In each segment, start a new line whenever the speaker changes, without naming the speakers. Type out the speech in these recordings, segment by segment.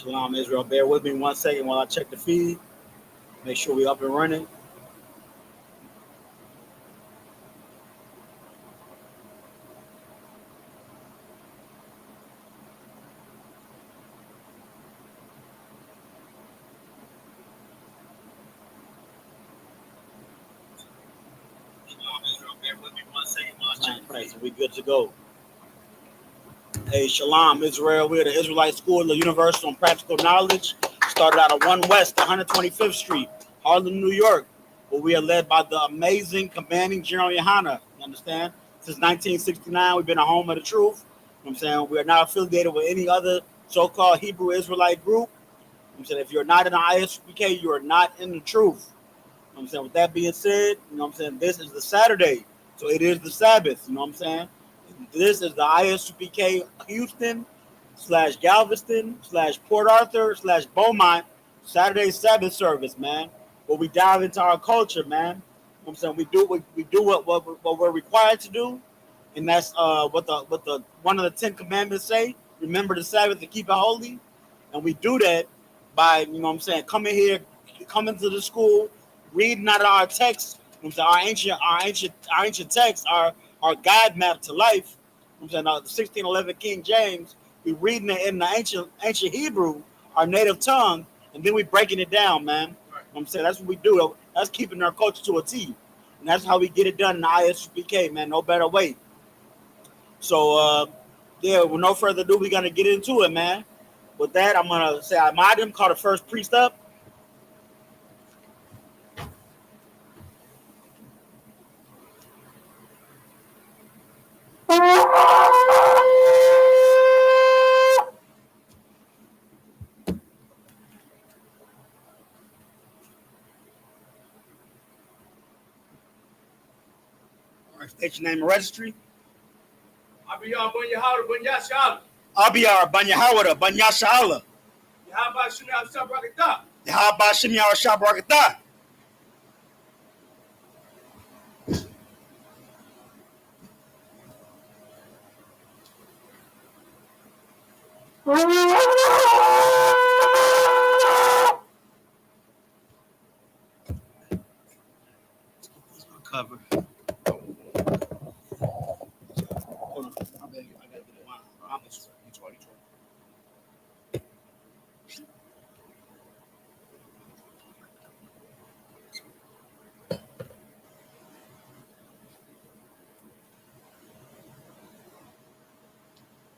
Shalom, Israel. Bear with me 1 second while I check the feed. Make sure we're up and running. Shalom, Israel. Bear with me 1 second while I check the feed. We good to go. Hey, Shalom, Israel. We're the Israelite School of Universal and Practical Knowledge. Started out of 1 West, 125th Street, Harlem, New York, where we are led by the amazing commanding General YAHANNA. You understand? Since 1969, we've been a home of the truth. You know what I'm saying? We are not affiliated with any other so-called Hebrew Israelite group. You know what I'm saying? If you're not in the I.S.U.P.K, you are not in the truth. You know what I'm saying? With that being said, you know what I'm saying? This is the Saturday, so it is the Sabbath. You know what I'm saying? This is the I.S.U.P.K Houston / Galveston / Port Arthur / Beaumont Saturday Sabbath service, man. Where we dive into our culture, man. You know what I'm saying? We do what we're required to do, and that's what the one of the 10 commandments say. Remember the Sabbath to keep it holy, and we do that by, you know what I'm saying, coming here, coming to the school, reading out of our text. You know what I'm saying? Our ancient texts, our guide map to life. I'm saying the 1611 King James, we reading it in the ancient Hebrew, our native tongue, and then we breaking it down, man. Right. You know what I'm saying? That's what we do. That's keeping our culture to a T. And that's how we get it done in the I.S.U.P.K, man. No better way. So, yeah, with no further ado, we're going to get into it, man. With that, I'm going to say I mod him, call the first priest up. State your name and registry.
Abiyar Banyahara Banyashala.
Abiyar Banyahara Banyashala.
Yahaba Shimi Al-Shab Rakata.
Yahaba Shimi Al-Shab Rakata. Cover. Hold on. I gotta get mine. Promise.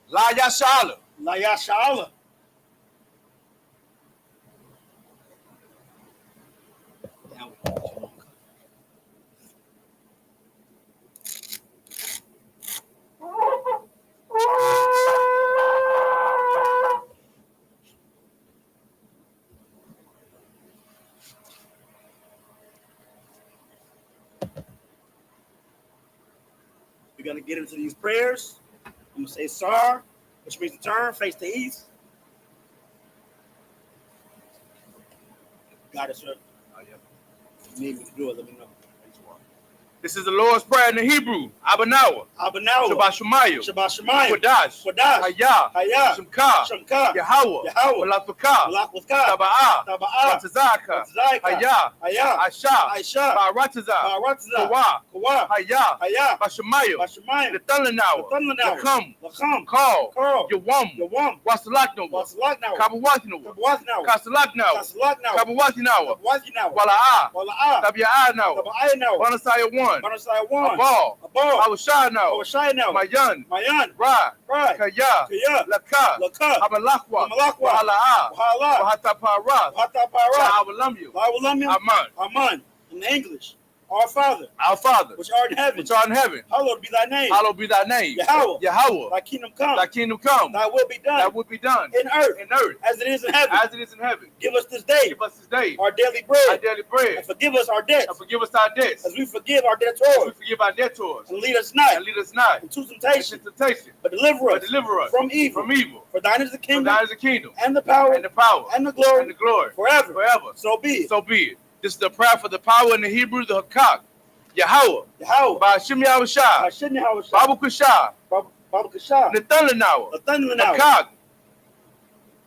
La Yashala.
La Yashala. We're going to get into these prayers. I'm going to say Sar, which means to turn, face the east. Got it, sir. Oh, yeah. If you need me to do it, let me know.
This is the Lord's Prayer in the Hebrew. Abanawa.
Abanawa.
Shabbat Shemayim.
Shabbat Shemayim.
Kodash.
Kodash.
Hayah.
Hayah.
Shemka.
Shemka.
Yahweh.
Yahweh.
Malafaka.
Malafaka.
Taba'ah.
Taba'ah.
Ratazaka. Hayah.
Hayah.
Aisha.
Aisha.
Ba'arataza.
Ba'arataza.
Kawa.
Kawa.
Hayah.
Hayah.
Bashemayim.
Bashemayim.
Letanlanawa.
Letanlanawa.
Lakam.
Lakam.
Call.
Call.
Yawam.
Yawam.
Wasalaknawa.
Wasalaknawa.
Kabawatinawa.
Kabawatinawa.
Kasalaknawa.
Kasalaknawa.
Kabawatinawa.
Kabawatinawa.
Wala'ah.
Wala'ah.
Tabi'anawa.
Tabi'anawa.
Banasaya 1.
Banasaya 1.
Abal.
Abal.
Awashanawa.
Awashanawa.
Mayan.
Mayan.
Ra.
Right.
Kaya.
Kaya.
Laka.
Laka.
Hamalakwa.
Hamalakwa.
Wahala'ah.
Wahala.
Wahatapara.
Wahatapara.
La'awalamyu.
La'awalamyu.
Aman.
Aman. In English. Our Father.
Our Father.
Which art in heaven.
Which art in heaven.
Hallowed be thy name.
Hallowed be thy name.
Yahweh.
Yahweh.
Thy kingdom come.
Thy kingdom come.
Thy will be done.
Thy will be done.
In earth.
In earth.
As it is in heaven.
As it is in heaven.
Give us this day.
Give us this day.
Our daily bread.
Our daily bread.
And forgive us our debts.
And forgive us our debts.
As we forgive our
As we
debtors.
forgive our debtors.
And lead us not.
And lead us not
into
into
temptation.
temptation.
But deliver us.
But deliver us
from evil.
From evil.
For thine is the
For
kingdom.
thine is the kingdom.
And the power.
And the power.
And the glory.
And the glory.
Forever.
Forever.
So be it.
So be it. This is the prayer for the power in the Hebrew, the Hakak. Yahweh.
Yahweh.
Ba'ashim Yahushua.
Hashem Yahweh.
Babu Kushah.
Baba Kashah.
Nethanlanawa.
Nathanael.
Hakak.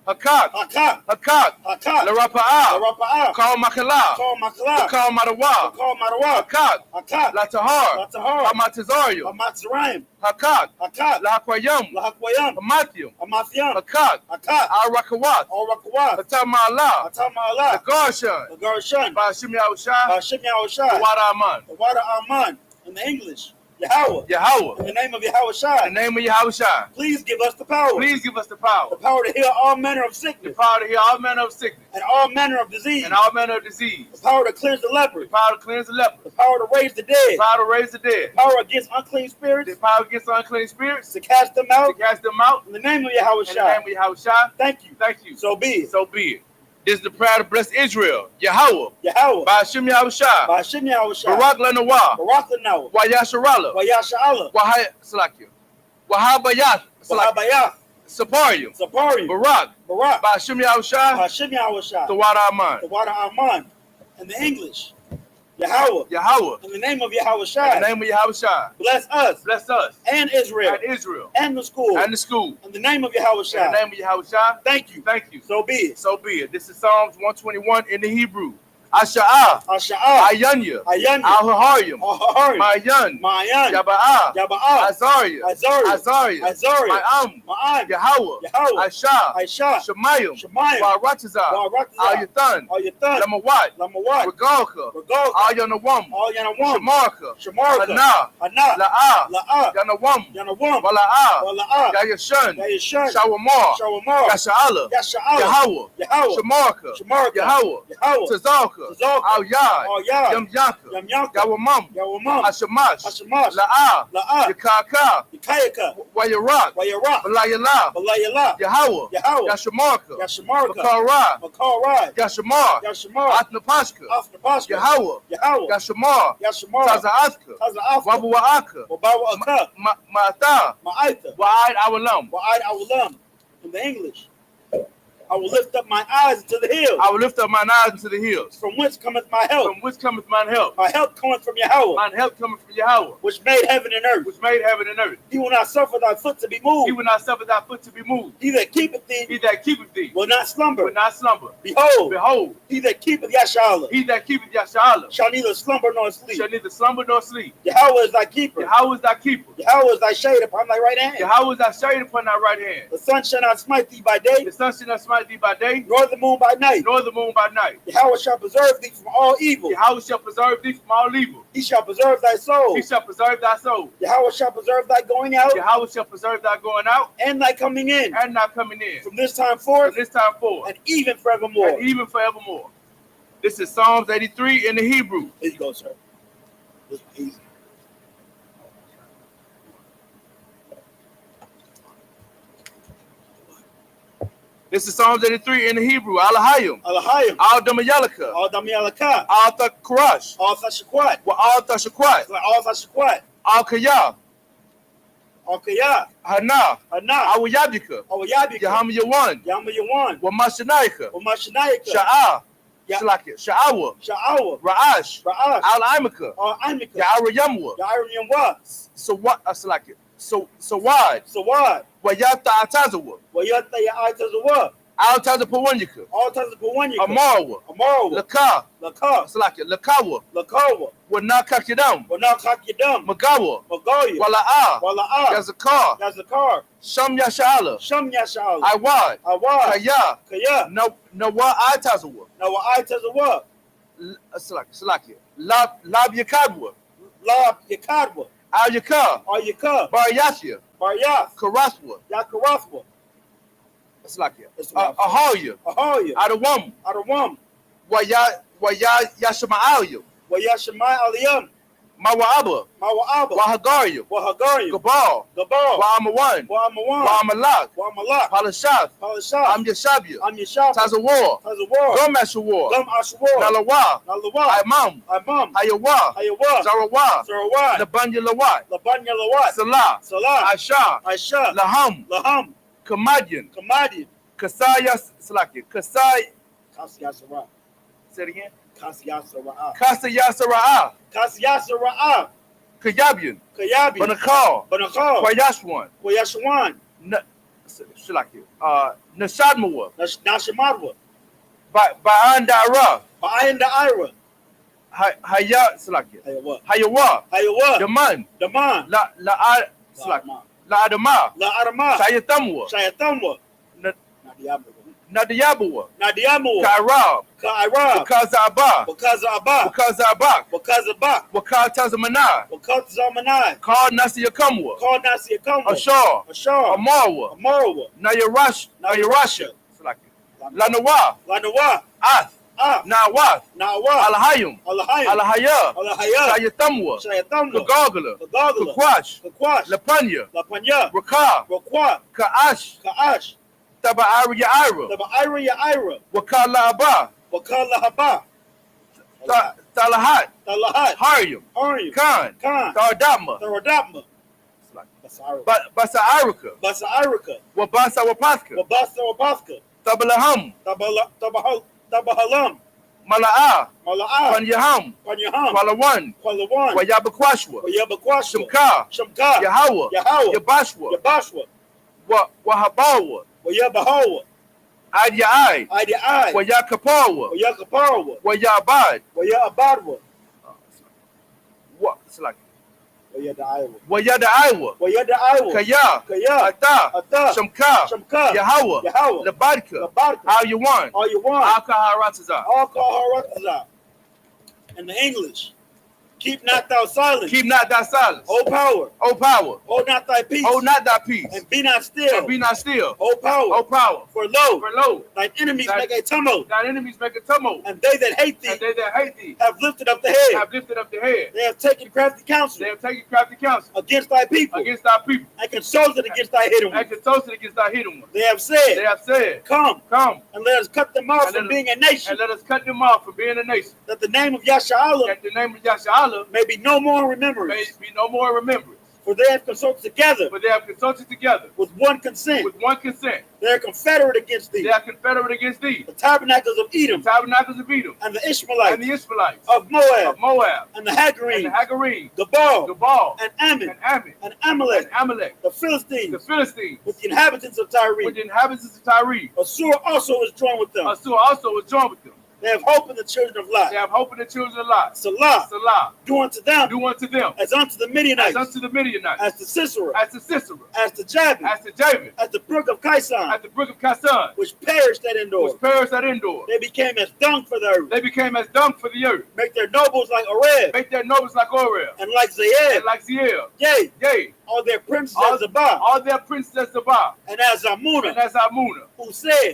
Hakak.
Hakak.
Hakak.
Hakak.
Larapa'ah.
Larapa'ah.
Call Makala.
Call Makala.
Call Madawa.
Call Marawa.
Hakak.
Hakak.
Latahar.
Latahar.
Hamatazario.
Hamatzrayim.
Hakak.
Hakak.
Lahakwayam.
Lahakwayam.
Hamathium.
Hamathiam.
Hakak.
Hakak.
Al-Rakawat.
Al-Rakawat.
Hatama'Allah.
Atama'Allah.
Garshan.
The Garshan.
Ba'ashim Yahushua.
Bashim Yahushua.
Wada Aman.
The water Aman. In the English. Yahweh.
Yahweh.
In the name of Yahushua.
In the name of Yahushua.
Please give us the power.
Please give us the power.
The power to heal all manner of
The
sickness.
power to heal all manner of sickness.
And all manner of disease.
And all manner of disease.
The power to cleanse the leper.
The power to cleanse the leper.
The power to raise the
The
dead.
power to raise the dead.
The power against unclean spirits.
The power against unclean spirits.
To cast them
To
out.
cast them out.
In the name of
In the
Yahushua.
name of Yahushua.
Thank you.
Thank you.
So be it.
So be it. This is the prayer to bless Israel. Yahweh.
Yahweh.
Ba'ashim Yahushua.
Bashim Yahushua.
Barak Lanawa.
Barak Lanawa.
Wayasharala.
Wayasha'Allah.
Wahabayah.
Wahabayah.
Saparium.
Saparium.
Barak.
Barak.
Ba'ashim Yahushua.
Bashim Yahushua.
Tawada Aman.
The water Aman. In the English. Yahweh.
Yahweh.
In the name of
In the
Yahushua.
name of Yahushua.
Bless us.
Bless us.
And Israel.
And Israel.
And the school.
And the school.
In the name of
In the
Yahushua.
name of Yahushua.
Thank you.
Thank you.
So be it.
So be it. This is Psalms 121 in the Hebrew. Asha'ah.
Asha'ah.
Ayanya.
Ayanya.
Al-Haryim.
Ahari.
Ma'yan.
Ma'yan.
Yaba'ah.
Yaba'ah.
Azariah.
Azariah.
Azariah.
Azariah.
Ma'am.
Ma'an.
Yahweh.
Yahweh.
Aisha.
Aisha.
Shemayim.
Shemayim.
Wa'ratazah.
Wa'ratazah.
Al-Yathan.
Al-Yathan.
Lamawat.
Lamawat.
Regalka.
Regalka.
Al-Yanawam.
Al-Yanawam.
Shamarka.
Shamarka.
Hana.
Hana.
La'ah.
La'ah.
Yanawam.
Yanawam.
Wala'ah.
Wala'ah.
Yayashan.
Yayashan.
Shawamar.
Shawamar.
Yasha'ala.
Yasha'Allah.
Yahweh.
Yahweh.
Shamarka.
Shamarka.
Yahweh.
Yahweh.
Tazalka.
Tazalka.
Al-Yad.
Al-Yad.
Yam Yanka.
Yam Yanka.
Yawamam.
Yawamam.
Hashamash.
Hashamash.
La'ah.
La'ah.
Yakaka.
Yikayaka.
Wayarak.
Wayarak.
Balayala.
Balayala.
Yahweh.
Yahweh.
Yashamarka.
Yashamarka.
Makarah.
Makarai.
Yashamar.
Yashamar.
Atnapashka.
Afnapashka.
Yahweh.
Yahweh.
Yashamar.
Yashamar.
Taza'athka.
Taza'athka.
Wabuwa'aka.
Wabawa Akak.
Ma'atha.
Ma'aitha.
Wa'ad Awalam.
Wa'ad Awalam. In the English. I will lift up my eyes into the hills.
I will lift up mine eyes into the hills.
From whence cometh my help?
From which cometh mine help?
My help cometh from Yahweh,
Mine help cometh from Yahweh,
which made heaven and earth.
which made heaven and earth.
He will not suffer thy foot to be
He
moved.
will not suffer thy foot to be moved.
He that keepeth
He
thee
that keepeth thee
will not slumber.
will not slumber.
Behold,
Behold,
he that keepeth Yashala
he that keepeth Yashala
shall neither slumber nor sleep.
shall neither slumber nor sleep.
Yahweh is thy keeper.
Yahweh is thy keeper.
Yahweh is thy shade upon thy right hand.
Yahweh is thy shade upon thy right hand.
The sun shall not smite thee by day,
The sun shall not smite thee by day,
nor the moon by night.
nor the moon by night.
Yahweh shall preserve thee from all evil.
Yahweh shall preserve thee from all evil.
He shall preserve thy soul.
He shall preserve thy soul.
Yahweh shall preserve thy going out
Yahweh shall preserve thy going out
and thy coming in
and thy coming in
from this time
from
forth
this time forth
and even forevermore.
and even forevermore. This is Psalms 83 in the Hebrew.
Here you go, sir. This is easy.
This is Psalms 83 in the Hebrew. Alahayim.
Alahayim.
Al Damayalaka.
All Damiyalaka.
Al Thakarash.
All Thashakwat.
Wa Al Thashakwat.
All Thashakwat.
Al Kayah.
All Kayah.
Hana.
Hana.
Al Yabika.
All Yabika.
Yaham Yawan.
Yama Yawan.
Wa Mashanaika.
Umashanayaka.
Sha'ah.
Ya-
Shalakit. Sha'awa.
Sha'awa.
Ra'ash.
Ra'ash.
Al Imaka.
All Imika.
Ya'ara Yamwa.
Ya'arim Yamwa.
So what? Shalakit. So wide.
Sawad.
Wa Yata Atazawa.
Wayata Ya'atazawa.
Al Tazapawanyaka.
All Tazapawanyaka.
Amarwa.
Amarawa.
Laka.
Laka.
Shalakit. Lakawa.
Lakawa.
Wa Nakakidam.
Wanakakidam.
Magawa.
Magoya.
Wala'ah.
Wala'ah.
Yazakar.
Yazakar.
Sham Yasha'ala.
Sham Yasha'al.
Iwad.
Awad.
Kaya.
Kaya.
Nawa Atazawa.
Now Wa'atazawa.
Shalakit. Lab Yakadwa.
La Yakadwa.
Al Yakar.
Al Yakar.
Bar Yashia.
Baryas.
Karaswa.
Yakaraswa.
Shalakit.
That's what
Ahoya.
Ahoya.
Adawam.
Adawam.
Wa Yashama'alia.
Wayashemai Aliyam.
Mawa'aba.
Mawa'aba.
Wahagaria.
Wahagarim.
Gabal.
Gabal.
Wa'amawan.
Wa'amawan.
Wa'amalak.
Wa'amalak.
Palashath.
Palashah.
Am Yashabia.
Amyashab.
Tazawar.
Tazawar.
Gum Ashawar.
Gum Ashwar.
Nalawa.
Nalawa.
Imam.
Imam.
Hayawa.
Hayawa.
Zarawa.
Sarawat.
Labanya Lawat.
Labanya Lawat.
Salah.
Salah.
Aisha.
Aisha.
Laham.
Laham.
Kamadian.
Kamadi.
Kasaya Salaki. Kasai.
Kasyasara.
Say it again.
Kasyasara.
Kasayasara'a.
Kasyasara.
Kayabian.
Kayabi.
Banakal.
Banakal.
Kwayashwan.
Wayashwan.
Shalaki. Nashadmawa.
Nashimadwa.
Ba'andara.
Ba'ayin Ira.
Haya Shalaki.
Hayawa.
Hayawa.
Hayawa.
Daman.
Daman.
La Shalaki. La Adama.
La Adama.
Shayatamwa.
Shayatamwa.
Nadiyabawa.
Nadiyamu.
Kairab.
Kairab.
Bakazaba.
Bakazaba.
Bakazabak.
Bakazaba.
Wakatazamana.
Bakazamana.
Called Nasiyakamwa.
Called Nasiyakamwa.
Ashar.
Ashar.
Amarwa.
Amarwa.
Nayarasha. Lanawa.
Lanawa.
Ath. Nawath.
Nawa.
Alahayim.
Alahayim.
Alahaya.
Alahaya.
Shayatamwa.
Shayatamwa.
Kagagala.
Kagagala.
Kakwash.
Kakwash.
Lapanya.
Lapanya.
Rakah.
Rakwa.
Kaash.
Kaash.
Taba Ira Ira.
Taba Ira ya Ira.
Wakala Abba.
Wakala Haba.
Talahat.
Talahat.
Haryam.
Haryam.
Khan.
Khan.
Tardama.
Taradama.
Basa Irika.
Basa Irika.
Wabasa Wapaska.
Wabasa Wapaska.
Tabalaham.
Tabahalam.
Mala'a.
Mala'a.
Panyaham.
Panyaham.
Palawan.
Palawan.
Wayabakwashwa.
Wayabakwashwa.
Shamka.
Shamka.
Yahweh.
Yahweh.
Yabashwa.
Yabashwa.
Wahabawa.
Wayabahawa.
Adiai.
Adiai.
Wayakapawa.
Wayakapawa.
Wayabad.
Wayabadwa.
Wayada
Iowa.
Wayada Iowa. Kaya.
Kaya.
Ata. Shamka. Yahweh.
Yahweh.
Labadka. All you want. Alkaharataza.
Alkaharataza. In the English. Keep not thou silence.
Keep not thy silence.
O power.
O power.
Hold not thy peace.
Hold not thy peace.
And be not still.
And be not still.
O power.
O power.
For lo. Thine enemies make a tumult.
Thine enemies make a tumult.
And they that hate thee.
And they that hate thee.
Have lifted up the head.
Have lifted up the head.
They have taken crafty counsel.
They have taken crafty counsel.
Against thy people.
Against thy people.
And consulted against thy hidden ones.
And consulted against thy hidden ones.
They have said.
They have said.
Come.
Come.
And let us cut them off from being a nation.
And let us cut them off from being a nation.
That the name of Yashaala.
That the name of Yashaala.
May be no more remembrance.
May be no more remembrance.
For they have consulted together.
For they have consulted together.
With one consent.
With one consent.
They are confederate against thee.
They are confederate against thee.
The tabernacles of Edom.
The tabernacles of Edom.
And the Ishmaelites.
And the Ishmaelites.
Of Moab.
Of Moab.
And the Hagarines.
And the Hagarines.
Gabal. And Ammon.
And Ammon.
And Amalek.
And Amalek.
The Philistines.
The Philistines.
With the inhabitants of Tyre.
With the inhabitants of Tyre.
Assur also was joined with them.
Assur also was joined with them.
They have hope in the children of Lot.
They have hope in the children of Lot.
Salah.
Salah.
Do unto them.
Do unto them.
As unto the Midianites.
As unto the Midianites.
As to Sisera.
As to Sisera.
As to Jabin.
As to Jabin.
As the brook of Kaisan.
At the brook of Kaisan.
Which perished at Endor.
Which perished at Endor.
They became as dung for the earth.
They became as dung for the earth.
Make their nobles like Oreb.
Make their nobles like Oreb.
And like Zael.
And like Zael.
Yea.
Yea.
All their princes as Zabah.
All their princes as Zabah.
And as Amunah.
And as Amunah.
Who said.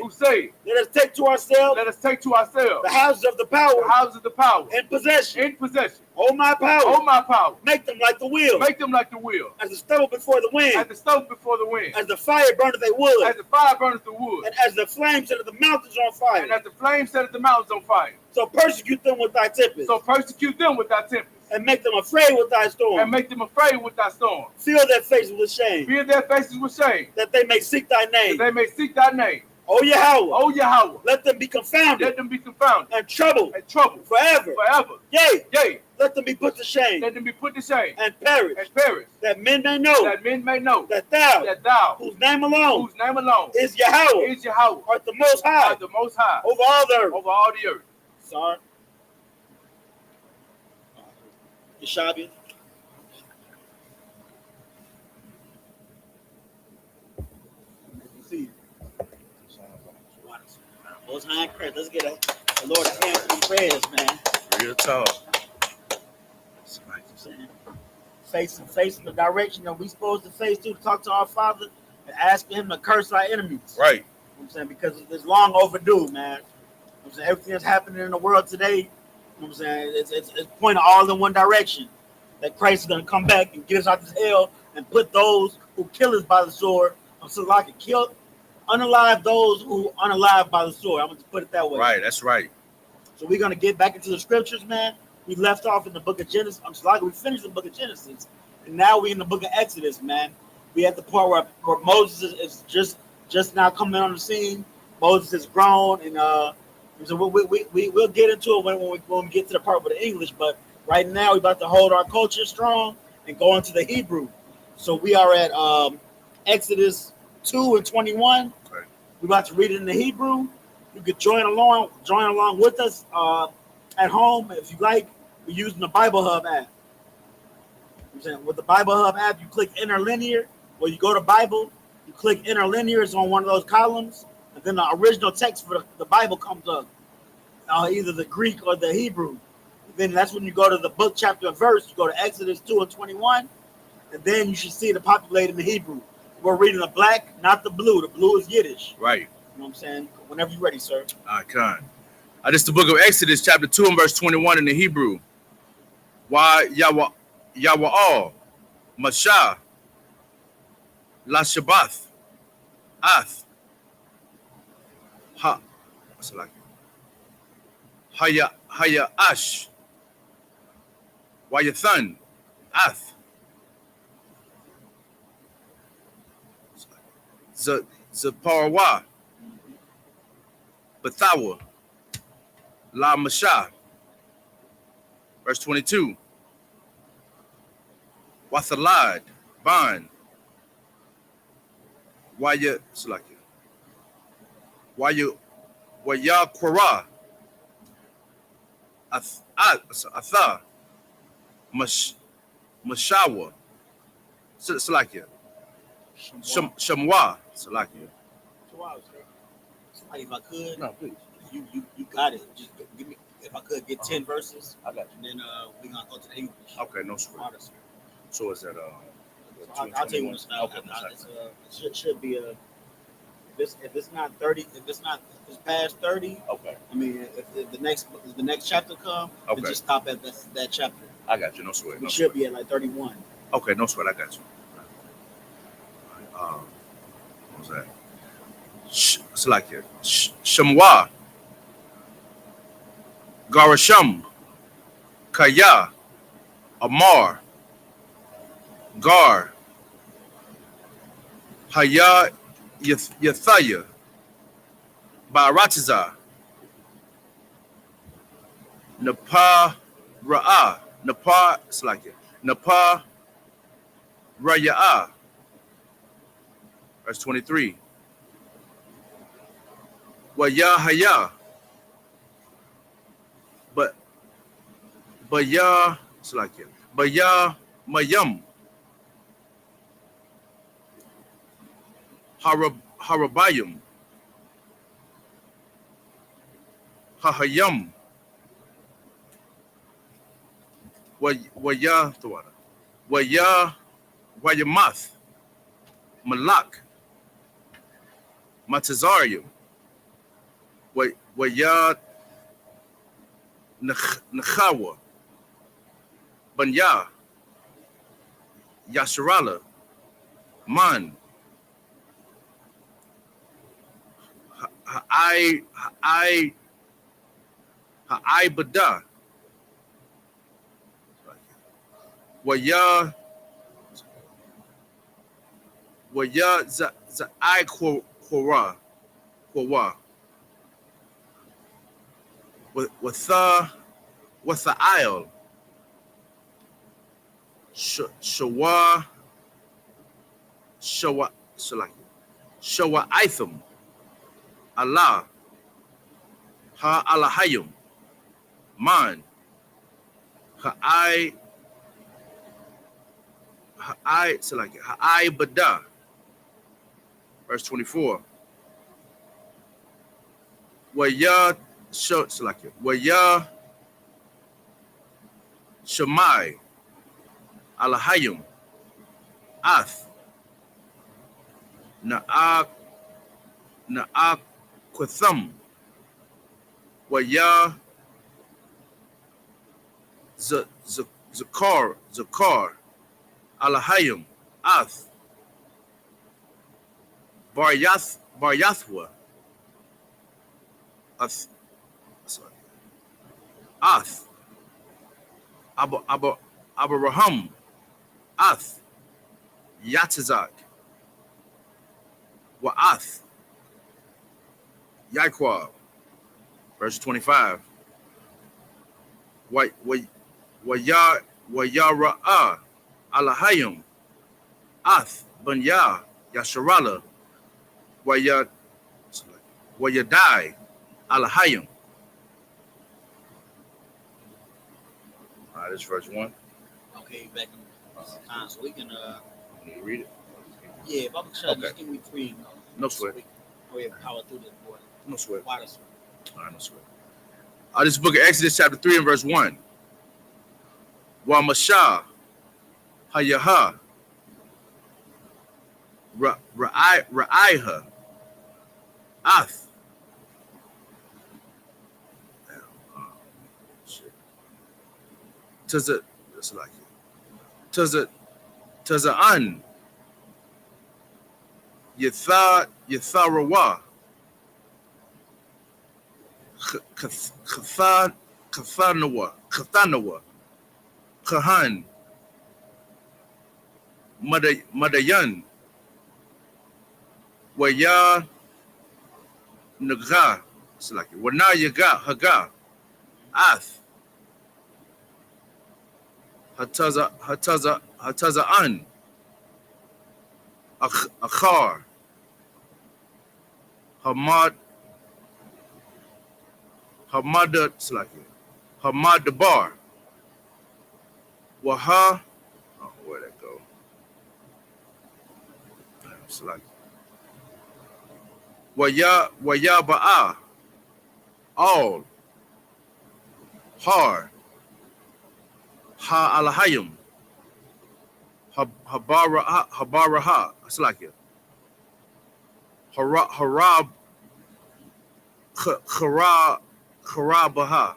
Let us take to ourselves.
Let us take to ourselves.
The houses of the power.
The houses of the power.
In possession.
In possession.
Oh my power.
Oh my power.
Make them like the wheel.
Make them like the wheel.
As the stubble before the wind.
As the stubble before the wind.
As the fire burneth a wood.
As the fire burneth the wood.
And as the flame set the mountains on fire.
And as the flame set the mountains on fire.
So persecute them with thy tempest.
So persecute them with thy tempest.
And make them afraid with thy storm.
And make them afraid with thy storm.
Fill their faces with shame.
Fill their faces with shame.
That they may seek thy name.
That they may seek thy name.
O Yahweh.
O Yahweh.
Let them be confounded.
Let them be confounded.
And troubled.
And troubled.
Forever.
Forever.
Yea.
Yea.
Let them be put to shame.
Let them be put to shame.
And perish.
And perish.
That men may know.
That men may know.
That thou.
That thou.
Whose name alone.
Whose name alone.
Is Yahweh.
Is Yahweh.
Art the most high.
Art the most high.
Over all the earth.
Over all the earth.
Sorry. Yeshabi. Most high prayer. Let's get the Lord to answer these prayers, man.
Real talk.
Facing the direction that we supposed to face to talk to our Father and ask him to curse our enemies.
Right.
You know what I'm saying? Because it's long overdue, man. You know what I'm saying? Everything that's happening in the world today, you know what I'm saying? It's pointing all in one direction. That Christ is going to come back and get us out of this hell and put those who kill us by the sword, so like it kill, unalive those who unalive by the sword. I'm going to put it that way.
Right, that's right.
So we're going to get back into the scriptures, man. We left off in the book of Genesis. I'm sorry, we finished the book of Genesis. And now we're in the book of Exodus, man. We at the part where Moses is just now coming on the scene. Moses is grown, and so we'll get into it when we get to the part with the English. But right now we're about to hold our culture strong and go into the Hebrew. So we are at Exodus 2 and 21.
Okay.
We're about to read it in the Hebrew. You could join along with us at home if you like. We're using the Bible Hub app. With the Bible Hub app, you click interlinear, or you go to Bible, you click interlinear, it's on one of those columns, and then the original text for the Bible comes up, either the Greek or the Hebrew. Then that's when you go to the book, chapter, and verse. You go to Exodus 2 and 21, and then you should see it populated in the Hebrew. We're reading the black, not the blue. The blue is Yiddish.
Right.
You know what I'm saying? Whenever you're ready, sir.
I can. This is the book of Exodus, chapter 2 and verse 21 in the Hebrew. Yahweh Mashah La Sabbath Ath Ha what's it like? Haya Ash Wayathan Ath Zaparwa Bathawa La Mashah. Verse 22. Wathalad Ban Waya Salaki Waya Quara Atha Mashawa Salakia Shamwa Salakia.
If I could,
No, please.
you got it. Just give me, if I could get 10 verses,
I got
and then we're gonna go to the English.
you. Okay, no sweat. So is that
I'll tell you when it's not.
Okay,
It should be a. If it's not 30, if it's past 30,
okay.
I mean, if the next chapter come,
Okay.
then just stop at that chapter.
I got you. No sweat.
We
No
should
sweat.
be at like 31.
Okay, no sweat. I got you. What was that? It's like it. Shamwa, Garasham, Kaya, Amar, Gar, Haya, Yathaya, Baratiza, Napa, Ra'ah, Napa, it's like it. Napa, Raya'ah. Verse 23. Wayahaya. But ya, it's like it. But ya mayam. Harabayim. Hahayam. Waya Thawada. Wayamath. Malak. Matazarium. Waya Nachawa. Banya. Yasharala. Man. Ha'ai Bada. Waya Za'ai Quora. With the aisle. Shawa Itham. Allah. Ha Alahayim. Man. Ha'ai Bada. Verse 24. Waya Shamai Alahayim Ath Na'ak Quatham Waya Zakar Alahayim Ath Baryathwa Ath Abraham Ath Yatazak Wa'ath Yaquab. Verse 25. Wayara'ah Alahayim Ath Banya Yasharala Waya die Alahayim. All right, this is verse 1.
Okay, back in so we can
Can you read it?
yeah, Baba Shah,
Okay.
just give me 3.
No sweat.
Oh yeah, power through this boy.
No sweat.
Why this
All right, no sweat. This is book of Exodus, chapter 3 and verse 1. Wa Mashah Hayaha Ra'aiha Ath. Taza, that's like it. Taza an Yatharawa Kathanawa Kahan Madayan Waya Naga, it's like it. Wana Yaga Haga Ath Hataza an Akhar Hamada, it's like it. Hamad Bar Waha, oh, where'd that go? It's like Waya Ba'a, all Har Ha Alahayim Habaraha, it's like it. Harab Kharabaha.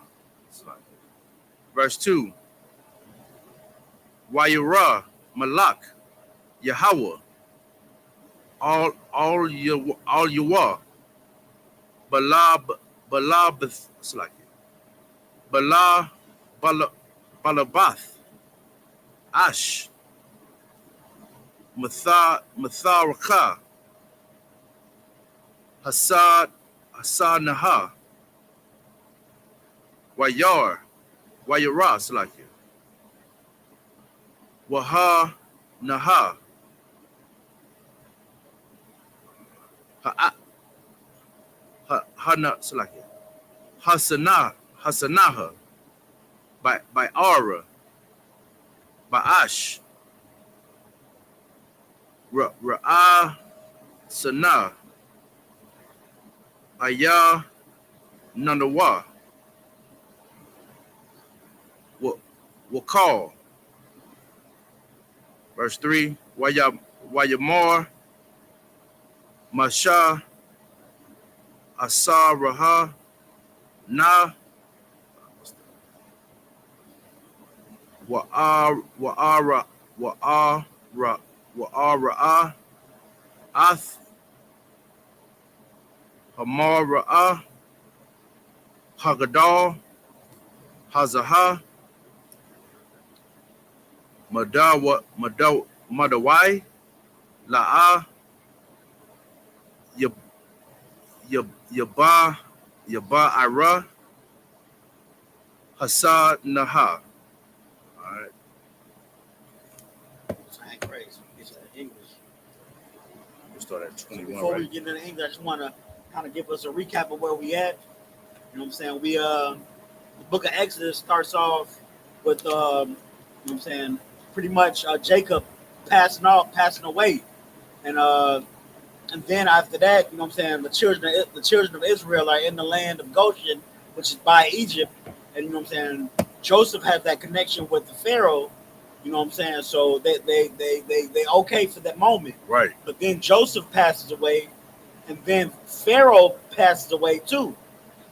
Verse 2. Wayura Malak Yahweh all Yawah Balab, it's like it. Balabath Ash Matharaka Hasanaha Wayara, it's like it. Waha Naha Hana, it's like it. Hasanaha by Ara by Ash Ra'a Sana Ayah Nanawa will call. Verse 3. Wayamar Masha Asa Raha Na Wa'ara Ath Hamara Hagadal Hazaha Madawai La'a Yaba Ira Hasa Naha. All right.
ain't crazy. It's English.
We'll start at 21.
Before
right?
we get into English, I just want to kind of give us a recap of where we at. You know what I'm saying? We the book of Exodus starts off with you know what I'm saying, pretty much Jacob passing away, and then after that, you know what I'm saying, the children of Israel are in the land of Goshen, which is by Egypt, and you know what I'm saying, Joseph has that connection with the Pharaoh, you know what I'm saying, so they okay for that moment,
Right.
but then Joseph passes away, and then Pharaoh passes away too.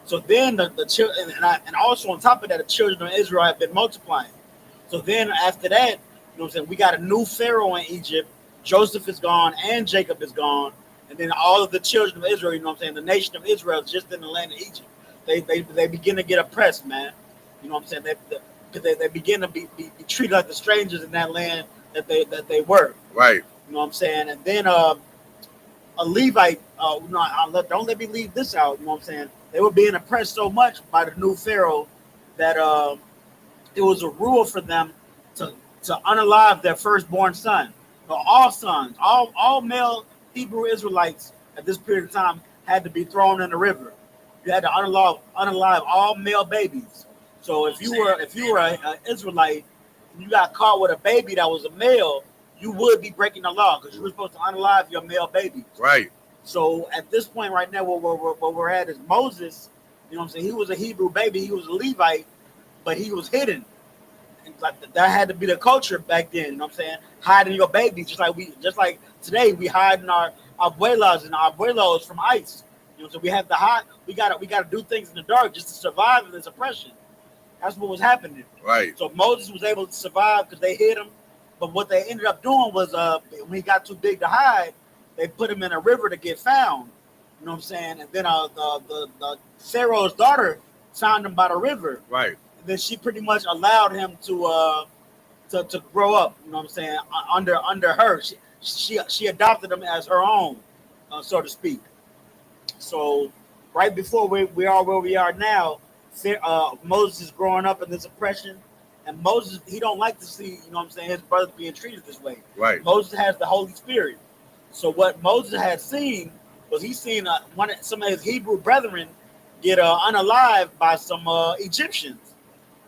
So then the children, and also on top of that, the children of Israel have been multiplying. So then after that, you know what I'm saying, we got a new Pharaoh in Egypt. Joseph is gone and Jacob is gone. And then all of the children of Israel, you know what I'm saying, the nation of Israel is just in the land of Egypt. They begin to get oppressed, man. You know what I'm saying? They begin to be treated like the strangers in that land that they were.
Right.
You know what I'm saying? And then a Levite, don't let me leave this out, you know what I'm saying? They were being oppressed so much by the new Pharaoh that it was a rule for them to unalive their firstborn son. So all sons, all male Hebrew Israelites at this period of time had to be thrown in the river. You had to unalive all male babies. So if you were an Israelite and you got caught with a baby that was a male, you would be breaking the law because you were supposed to unalive your male babies.
Right.
So at this point right now, where we're at is Moses. You know what I'm saying? He was a Hebrew baby. He was a Levite, but he was hidden. And like that had to be the culture back then. You know what I'm saying? Hiding your baby, just like today we hiding our abuelas and our abuelos from ICE. You know, so we have to hide. We gotta do things in the dark just to survive in this oppression. That's what was happening.
Right.
So Moses was able to survive because they hid him. But what they ended up doing was, when he got too big to hide, they put him in a river to get found. You know what I'm saying? And then the Pharaoh's daughter found him by the river.
Right.
And then she pretty much allowed him to grow up. You know what I'm saying? Under her, she adopted him as her own, so to speak. So right before we are where we are now, Moses is growing up in this oppression. And Moses, he don't like to see, you know what I'm saying, his brothers being treated this way.
Right.
Moses has the Holy Spirit. So what Moses had seen was he seen some of his Hebrew brethren get unalived by some Egyptians.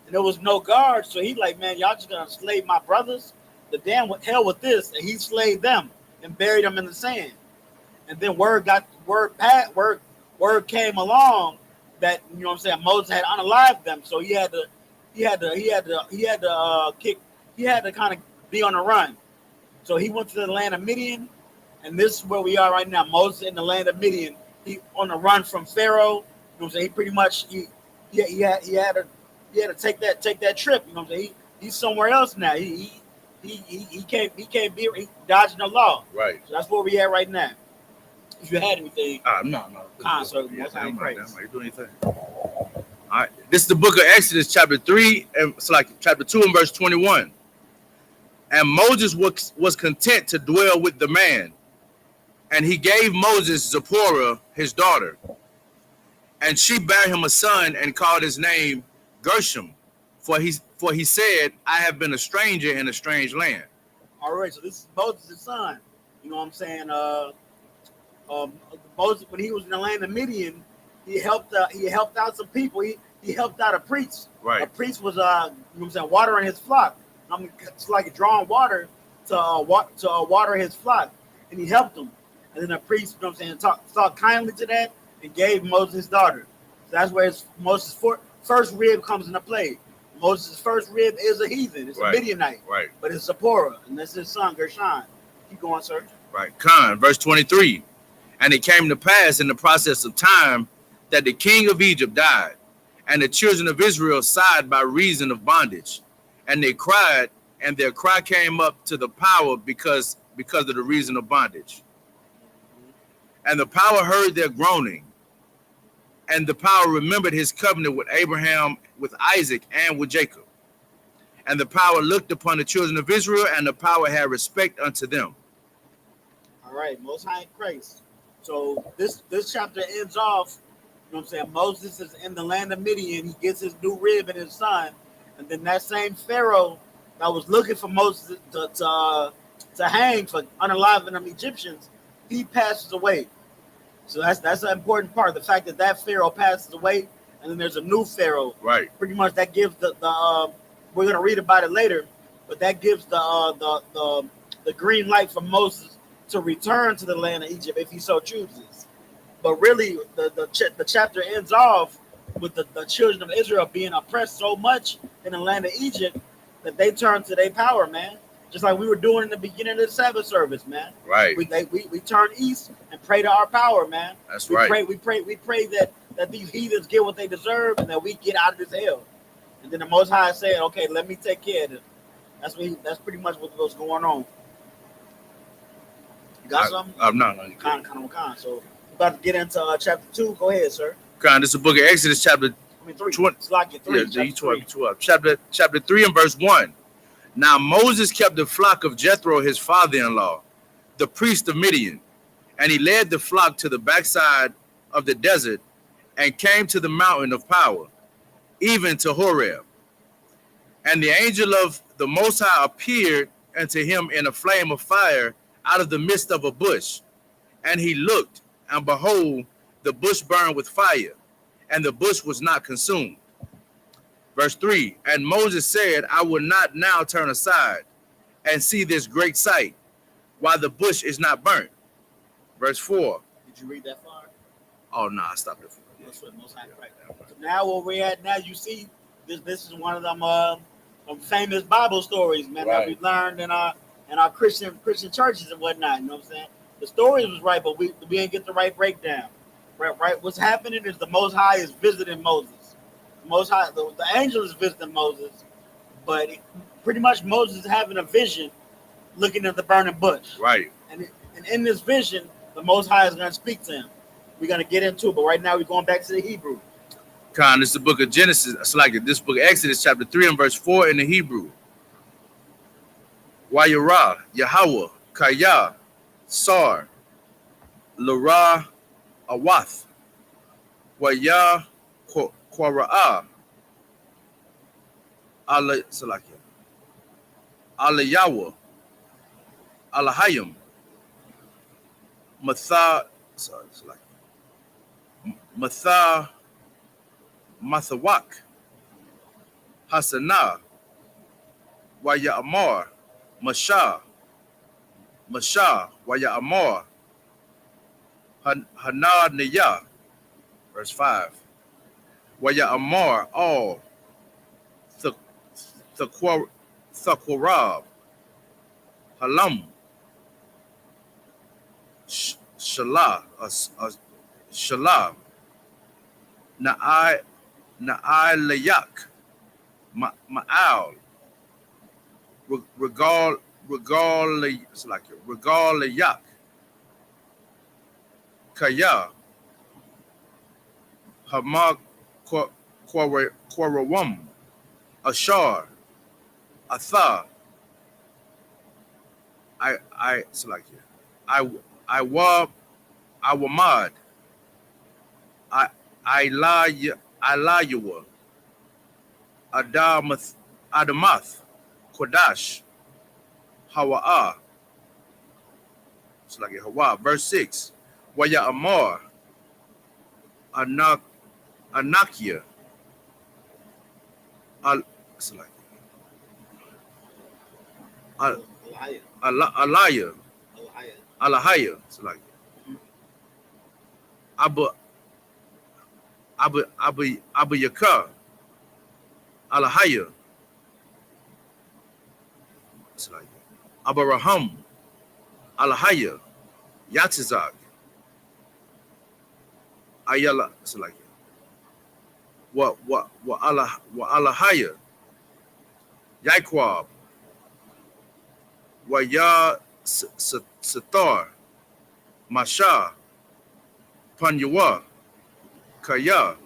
And there was no guard. So he like, man, y'all just gonna slave my brothers? The damn hell with this. And he slaved them and buried them in the sand. And then word came along that, you know what I'm saying, Moses had unalived them. So he had to kind of be on the run. So he went to the land of Midian, and this is where we are right now. Moses in the land of Midian. He on the run from Pharaoh. You know what I'm saying? He pretty much he had to take that trip. You know what I'm saying? He's somewhere else now. He can't be dodging the law.
Right.
So that's where we at right now. If you had anything,
no.
concert,
Yeah,
I'm crazy.
you do anything. All right, this is the book of Exodus, chapter 3, and it's like chapter 2 and verse 21. And Moses was content to dwell with the man, and he gave Moses Zipporah, his daughter, and she bare him a son and called his name Gershom, for he said, I have been a stranger in a strange land.
All right, so this is Moses' son. You know what I'm saying? Moses, when he was in the land of Midian, he helped out some people. He helped out a priest.
Right.
A priest was you know what I'm saying, watering his flock. I mean, it's like drawing water to water his flock, and he helped him. And then the priest, you know what I'm saying, talked kindly to that and gave Moses his daughter. So that's where Moses' first rib comes into play. Moses' first rib is a heathen. It's a Midianite. Right. But it's Zipporah, and that's his son Gershon. Keep going, sir.
Right. Verse 23. And it came to pass in the process of time that the king of Egypt died, and the children of Israel sighed by reason of bondage. And they cried, and their cry came up to the power because of the reason of bondage. And the power heard their groaning. And the power remembered his covenant with Abraham, with Isaac, and with Jacob. And the power looked upon the children of Israel, and the power had respect unto them.
All right, Most High in Christ. So this chapter ends off, you know what I'm saying, Moses is in the land of Midian. He gets his new rib and his son. And then that same Pharaoh that was looking for Moses to hang for unaliving them Egyptians, he passes away. So that's an important part. The fact that Pharaoh passes away, and then there's a new Pharaoh.
Right.
Pretty much that gives the we're gonna read about it later, but that gives the green light for Moses to return to the land of Egypt if he so chooses. But really, the chapter ends off with the children of Israel being oppressed so much in the land of Egypt that they turn to their power, man. Just like we were doing in the beginning of the Sabbath service, man.
Right.
We turn east and pray to our power, man.
That's right.
We pray that these heathens get what they deserve and that we get out of this hell. And then the Most High said, okay, let me take care of them. That's pretty much what's going on. You got something?
No.
Con. So we're about to get into chapter 2. Go ahead, sir.
Con, this is the book of Exodus, chapter
3.
20.
It's like it 3.
Yeah, 12. Chapter 3 and verse 1. Now Moses kept the flock of Jethro, his father-in-law, the priest of Midian, and he led the flock to the backside of the desert and came to the mountain of power, even to Horeb. And the angel of the Most High appeared unto him in a flame of fire out of the midst of a bush. And he looked, and behold, the bush burned with fire, and the bush was not consumed. Verse 3, and Moses said, I will not now turn aside and see this great sight, while the bush is not burnt. Verse 4.
Did you read that far?
Oh, no, I stopped it.
That's what Most High Christ. So now where we're at now, you see, this is one of them famous Bible stories, man, that we learned in our Christian churches and whatnot. You know what I'm saying? The story was right, but we didn't get the right breakdown. Right? What's happening is the Most High is visiting Moses. The Most High, the angel is visiting Moses, but pretty much Moses is having a vision, looking at the burning bush.
Right.
And in this vision, the Most High is going to speak to him. We're going to get into it, but right now we're going back to the Hebrew.
Con, this is the book of Genesis. It's like this book of Exodus, chapter 3 and verse 4 in the Hebrew. Wayara, Yahweh, Kaya, Sar, Lara, Awath, Waya, Kwara'a, Alayawa, Alahayim, Mathawak, Hasana, Waya Amar, Masha, Waya Amar, Hana Niya, verse 5. Waya Amar, all, Thakwarab, Halam, Shalah, Na'ai Layak, Ma'al, Regal Layak, Kaya, Hamak Kwarawam, Ashar, Atha, Awamad, Ilayawa, Adamath, Kodash, Hawa'a. It's like Hawa. Verse 6. Waya Amar, Anakia, Alahaya. It's like Abu Yaka, Alahaya. It's like Abaraham, Alahaya, Yatizak, Ayala. It's like what Alahaya, Yaquab, Waya Satar, Masha, Panyawa, Kaya,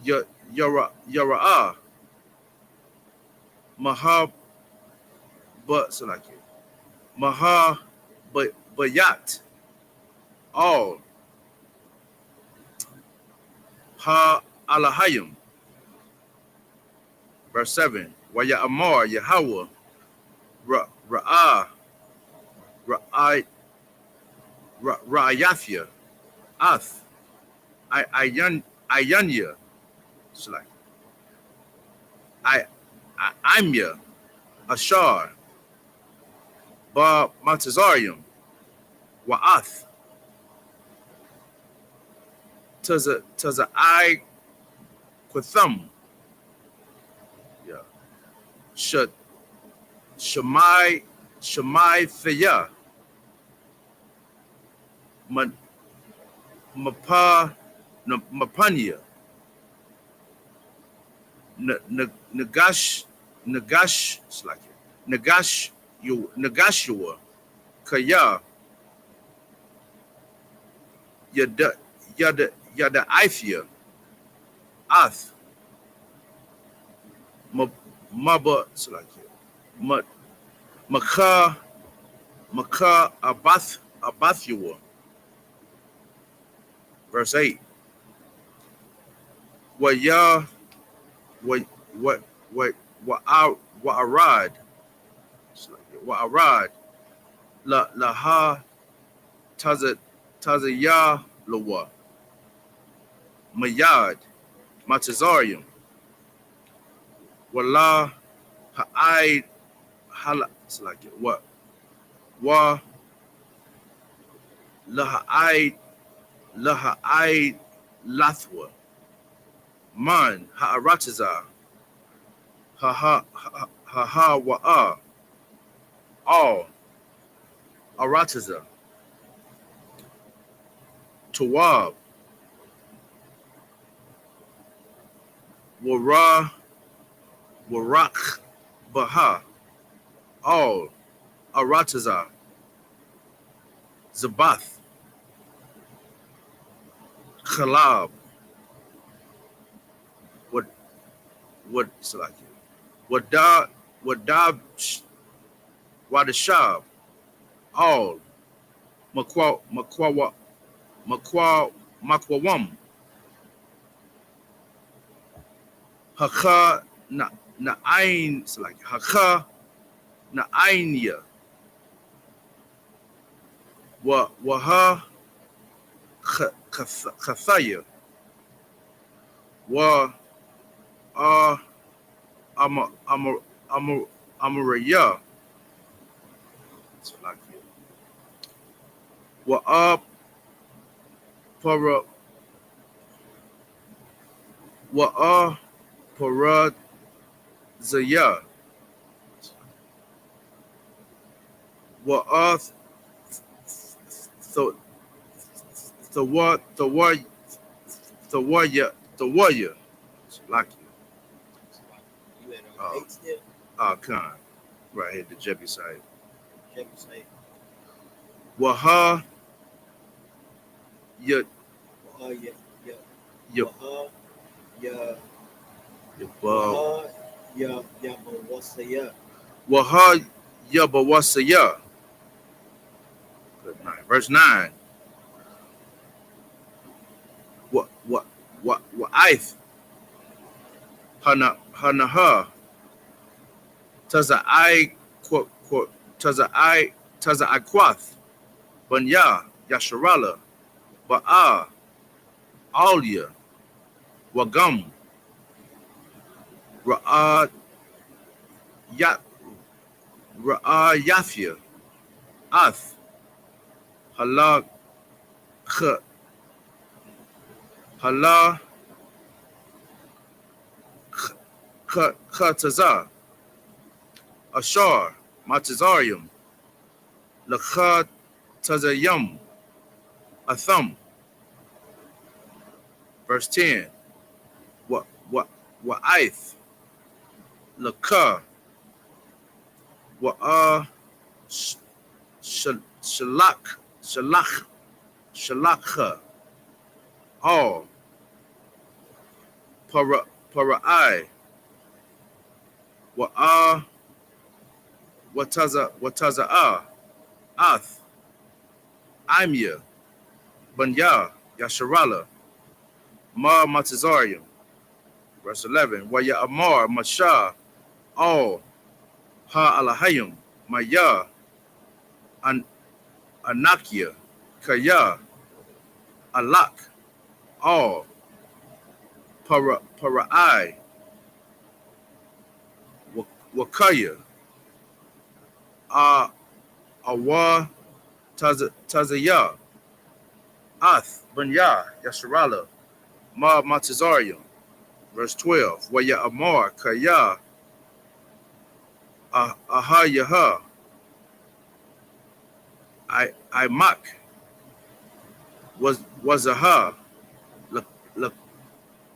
Yara'a, Maha, Maha, Bayat, all, Ha Alahayim. Verse 7. Waya Amar, Yahweh, Ra'ayathia, Ath, Ayanya, it's like Imya, Ashar, Ba Montazarium, Wa'ath, Taza I Quathum, yeah, Shamai Thaya, Mapanya, Nagash, it's like Nagashua, Kaya, Yada Ithia, Ath, Maba, it's like Maka Abathua. Verse 8. Wa'arad, Wa'arad, Laha Tazayalawa, Mayad, Matazarium, Wala Ha'ai Hala, it's like it, what? Wa Laha'ai Lathwa, Man Ha'arataza, Ha Wa'a, All Arataza, Tawab, Wara, Warak, Baha, All Arataza, Zabath, Khalab, what Salaki, Wadab, Wadashab, All Makwawam, Haka Na'ain, Salaki, Haka Na'ainya, Waha Kathaya, Wa Amaraya, Wa Para Wa Para Zaya, Wa the warrior, like
You had on 8 still?
Khan, right here, the Jebusite.
Jebusite.
Waha, ya, Waha, ya, Bawasaya. Good night. Verse 9. What, I'th, Hanaha, Taza I, Taza I Quath, Banya, Yasharala, Ba'a, Alia, Wagam, Ra'a Yafia, Ath, Hala Taza, Ashar, Matazarium, Lakha Tazayam, Atham. Verse 10. Wa'aith, Lakha, Wa'a Shalakha, All, Para'ai, Wa'a Wataza'a, Ath, Imya, Banya, Yasharala, Ma Matazarium. Verse 11. Waya Amar, Masha, All, Ha Alahayim, Maya, Anakia, Kaya, Alak, All, Para'ai, Wakaya, Awa Tazaya, Ath, Banya, Yasharala, Ma Matazarium. Verse 12. Waya Amar, Kaya, Ahayaha, I.M.A.K, was Aha,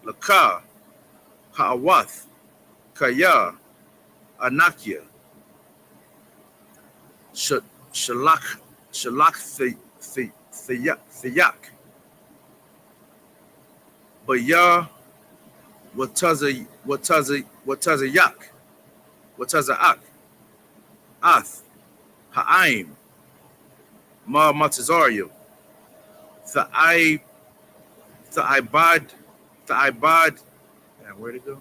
Laka, Ha'awath, Kaya, Anakia, Shalak Thiyak, Baya, Watazaak, Ath, Ha'aim, Ma Matazarium, Tha'ibad, and where'd it go?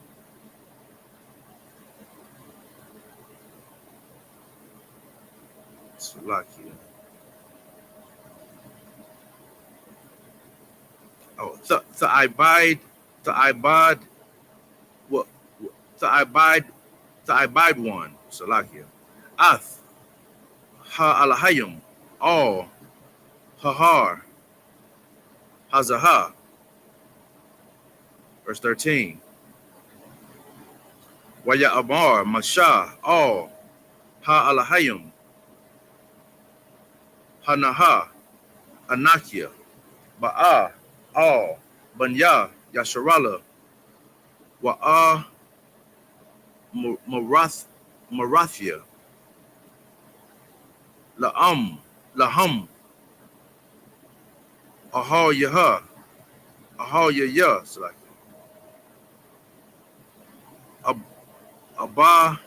Salakia. Oh, the Ibad, what the Ibad one, Salakia. Ath, Ha Alahayim, all, Hahar, Hazaha. Verse 13. Waya Amar, Masha, all, Ha Alahayim, Hanaha, Anakia, Ba'a, all, Banya, Yasharala, Wa'a, Marathia, Laham, Ahal Yaha, Ahal Yaya, Salaki. Abba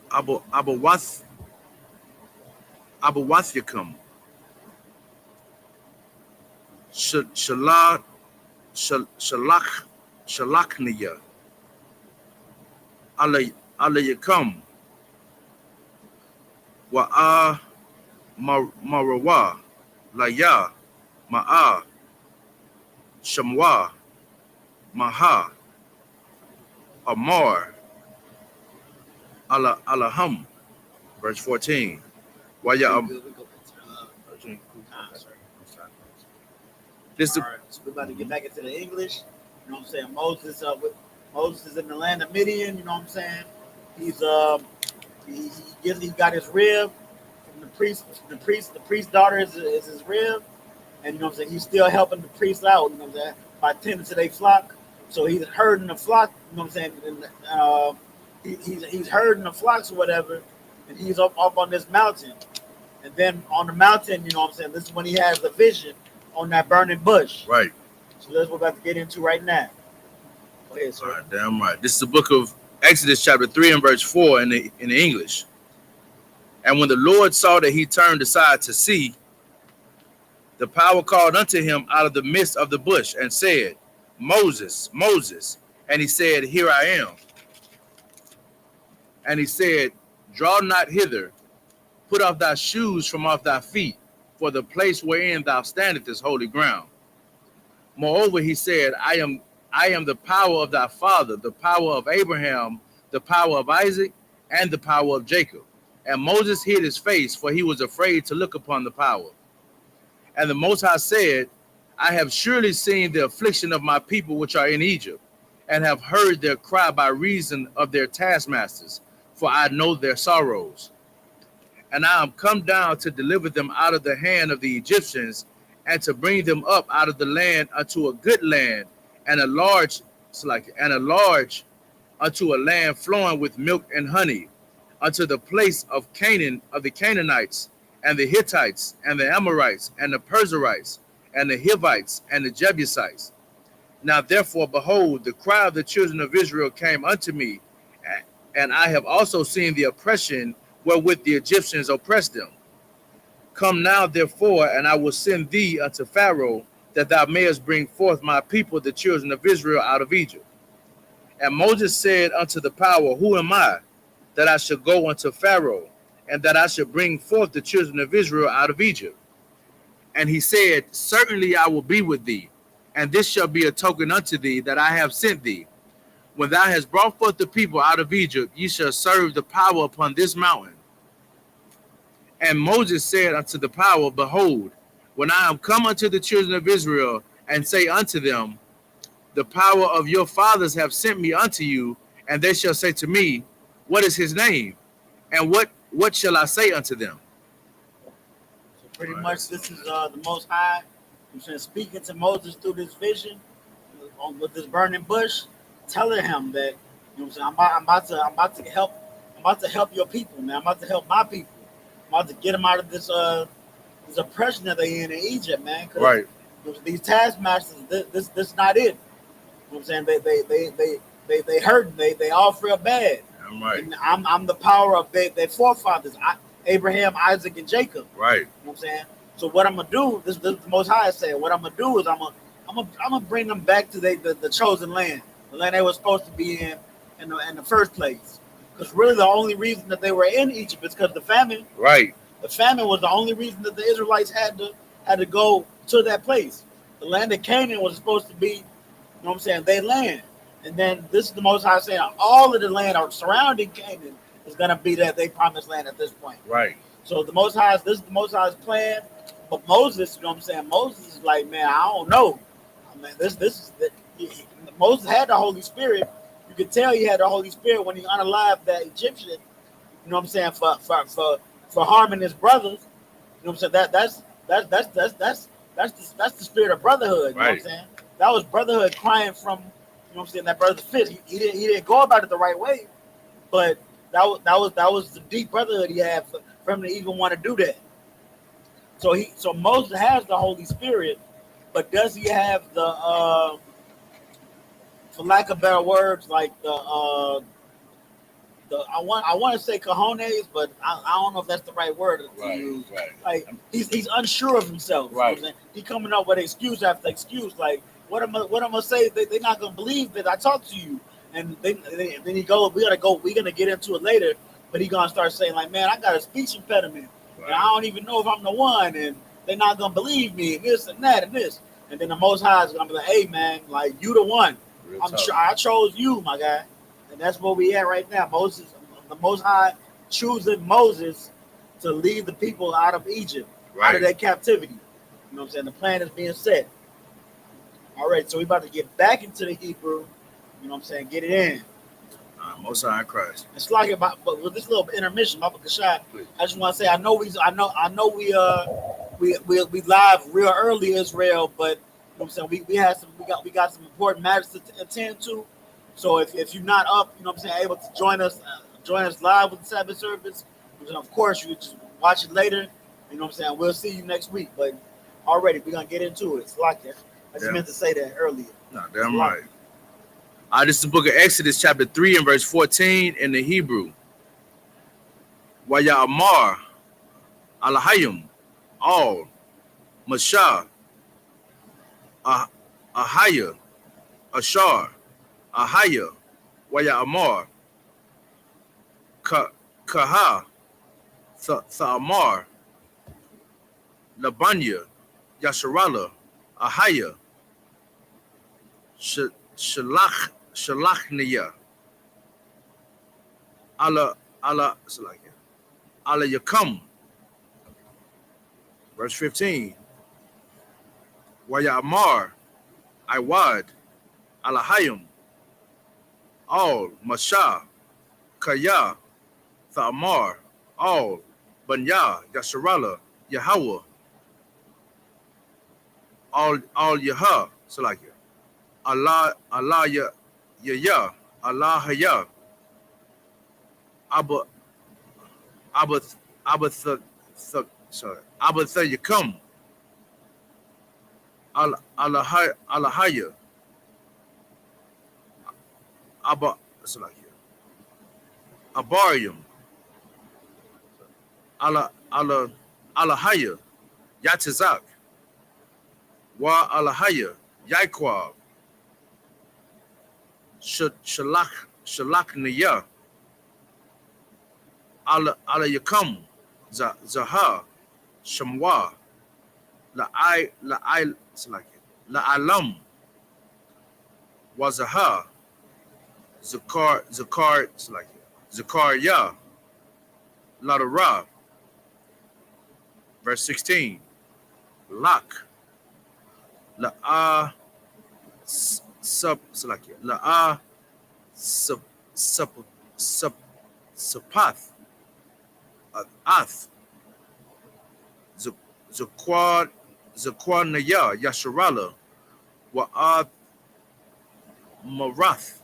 Abawathikum Shalakniya Alayakam Wa'a Marawa Laya Ma'a Shamwa Maha Amar Alaham. Verse 14. Waya
This is so we're about to get back into the English. You know what I'm saying? Moses is in the land of Midian. You know what I'm saying? He's he got his rib from the priest. The priest's daughter is his rib, and you know what I'm saying? He's still helping the priest out. You know what I'm saying? By tending to their flock. So he's herding the flock. You know what I'm saying? He's herding the flocks or whatever, and he's up on this mountain. And then on the mountain, you know what I'm saying? This is when he has the vision on that burning bush.
Right.
So that's what we're about to get into right now. Go ahead, sir.
All right, damn right. This is the book of Exodus chapter 3 and verse 4 in the English. And when the Lord saw that he turned aside to see, the power called unto him out of the midst of the bush and said, Moses, Moses. And he said, Here I am. And he said, Draw not hither, put off thy shoes from off thy feet, for the place wherein thou standest is holy ground. Moreover, he said, I am the power of thy father, the power of Abraham, the power of Isaac, and the power of Jacob. And Moses hid his face, for he was afraid to look upon the power. And the Most High said, I have surely seen the affliction of my people which are in Egypt, and have heard their cry by reason of their taskmasters, for I know their sorrows. And I am come down to deliver them out of the hand of the Egyptians, and to bring them up out of the land unto a good land, and a large unto a land flowing with milk and honey, unto the place of Canaan, of the Canaanites, and the Hittites, and the Amorites, and the Perizzites, and the Hivites, and the Jebusites. Now therefore, behold, the cry of the children of Israel came unto me, and I have also seen the oppression wherewith the Egyptians oppressed them. Come now, therefore, and I will send thee unto Pharaoh, that thou mayest bring forth my people, the children of Israel, out of Egypt. And Moses said unto the power, Who am I, that I should go unto Pharaoh, and that I should bring forth the children of Israel out of Egypt? And he said, Certainly I will be with thee, and this shall be a token unto thee that I have sent thee. When thou hast brought forth the people out of Egypt, ye shall serve the power upon this mountain. And Moses said unto the power, Behold, when I am come unto the children of Israel, and say unto them, The power of your fathers have sent me unto you, and they shall say to me, What is his name? And what shall I say unto them?
So pretty much this is the Most High, speaking to Moses through this vision with this burning bush, telling him that, you know what I'm saying, I'm about to help your people, man. I'm about to help my people. I'm about to get them out of this oppression that they in Egypt, man.
Right.
These taskmasters, this not it. You know what I'm saying? They hurting. They all feel bad.
I'm right.
And I'm the power of their forefathers, Abraham, Isaac, and Jacob.
Right.
You know what I'm saying? So what I'm gonna do, this is the Most High saying, what I'm gonna do is I'm gonna bring them back to the chosen land, the land they were supposed to be in the first place. Because really the only reason that they were in Egypt is because the famine.
Right.
The famine was the only reason that the Israelites had to go to that place. The land of Canaan was supposed to be, you know what I'm saying, their land. And then this is the Most High saying all of the land surrounding Canaan is going to be that they promised land at this point.
Right.
So the Most High's, this is the Most High's plan. But Moses, you know what I'm saying, Moses is like, man, I don't know. I mean, this is Moses had the Holy Spirit. You could tell he had the Holy Spirit when he unalived that Egyptian. You know what I'm saying, for harming his brothers. You know what I'm saying? That's the spirit of brotherhood. You know what I'm saying? That was brotherhood crying from, you know what I'm saying, that brother's fist. He didn't go about it the right way, but that was the deep brotherhood he had for him to even want to do that. So Moses has the Holy Spirit, but does he have the for lack of better words, like I want to say cojones, but I don't know if that's the right word to use.
Right.
Like he's unsure of himself.
Right.
You know he coming up with excuse after excuse. Like what am I gonna say? They're not gonna believe that I talked to you. And then he goes, we're gonna get into it later. But he gonna start saying like, man, I got a speech impediment, and I don't even know if I'm the one, and they're not gonna believe me, and this and that and this. And then the Most High is gonna be like, hey man, like you the one. Sure I chose you, my guy. And that's where we at right now. Moses, the Most High choosing Moses to lead the people out of Egypt, out of their captivity. You know what I'm saying? The plan is being set. All right, so we about to get back into the Hebrew. You know what I'm saying? Get it in.
Most High Christ.
It's like about, but with this little intermission, Papa Kashai, I just want to say, I know we live real early, Israel, but you know what I'm saying, we got some important matters to attend to. So if you're not up, you know what I'm saying, able to join us live with the Sabbath service, of course you just watch it later. You know what I'm saying? We'll see you next week. But already we're gonna get into it. It's like that. I just meant to say that earlier.
No, damn right. This is the book of Exodus, chapter 3 and verse 14 in the Hebrew. Wayamar Alahayim Al Mashah Ahaya Ashar Ahaya Wayamar Kaha Thamar Labanya Yasharala Ahaya Shalachniya Allah Yakum. Verse 15. Wayamar Iwad Alahayim Al Masha Kaya Thamar Al Banya Yasharala Yahweh Al Yahah Salakia Allah Ya Allah Haya Abatha Yakum Alahaya Abarium Alahaya Yatizak Wa Alahaya Yaikwab Shalachniya Ala Yakum Zaha Shamwa La'alam Wazaha Zakariya Ladara. Verse 16. Lak La'a La'a Sapath Ath Zakwanaya Yasharala Wa'ad Marath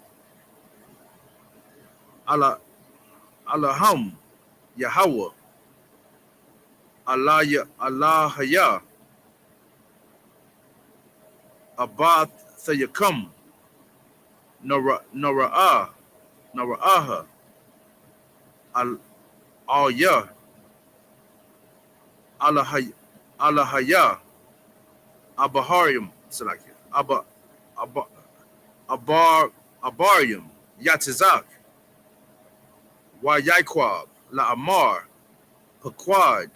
Allahum Yahweh Allahaya Abath Thayakum Nara'aha Al-Ya Alahaya Abaharium Abarium Yatizak Wayaikwab La'amar Paquad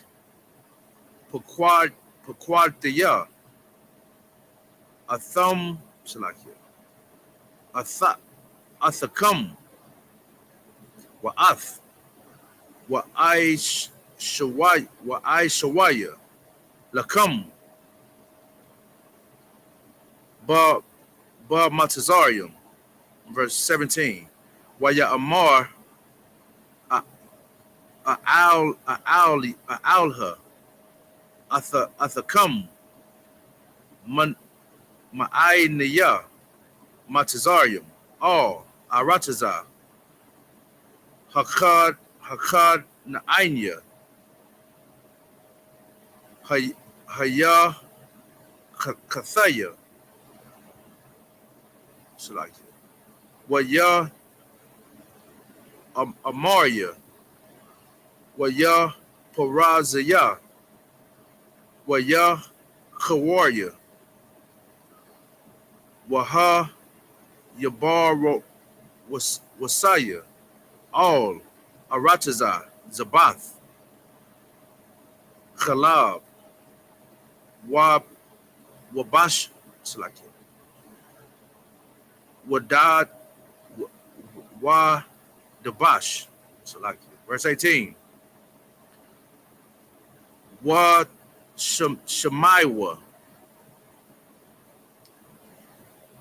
Daya a thumb, Salakia, a thakam, wa ath, wa shawaya, lakam, ba matazarium, verse 17. Wa ya amar, a alha, a thakam, ma'ayniya, matazarium, all, arataza, hakad na'anya, haya kathaya, Salakia, wa ya amaria, wa ya parazaya, wa ya kawarya, wa ha yabaro wasaya, all, arataza, zabath, khalab, wabash, Salakia, wadad, wa dabash, Salakia. Verse 18. Wa shemaiwa,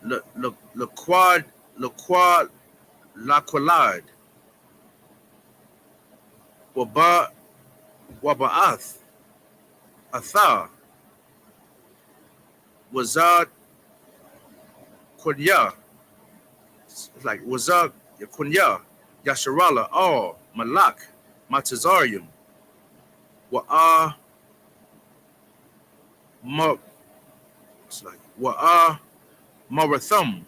le quad la qualad, waba'ath, atha, wazad kunya, it's like wazad kunya, yasharala, all, malak, matazarium, wa'a, it's like wa'a, marathum,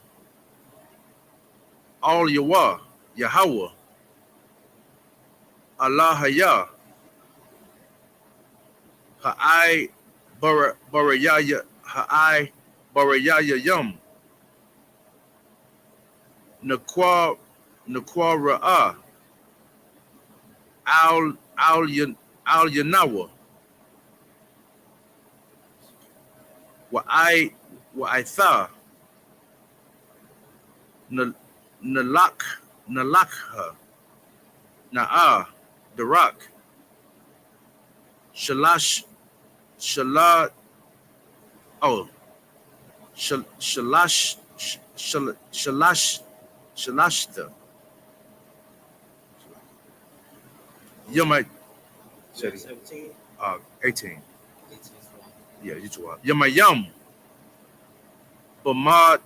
all yawa, Yahweh, Allah haya, ha'ai barayaya, ha'ai barayaya yum, nakwa ra'a, al yanawa, wa tha, nalakha, na'a, darak, shalash, oh, shalashta. You might say
17.
18.
18.
Yeah, you two are. Yamayam, Bama,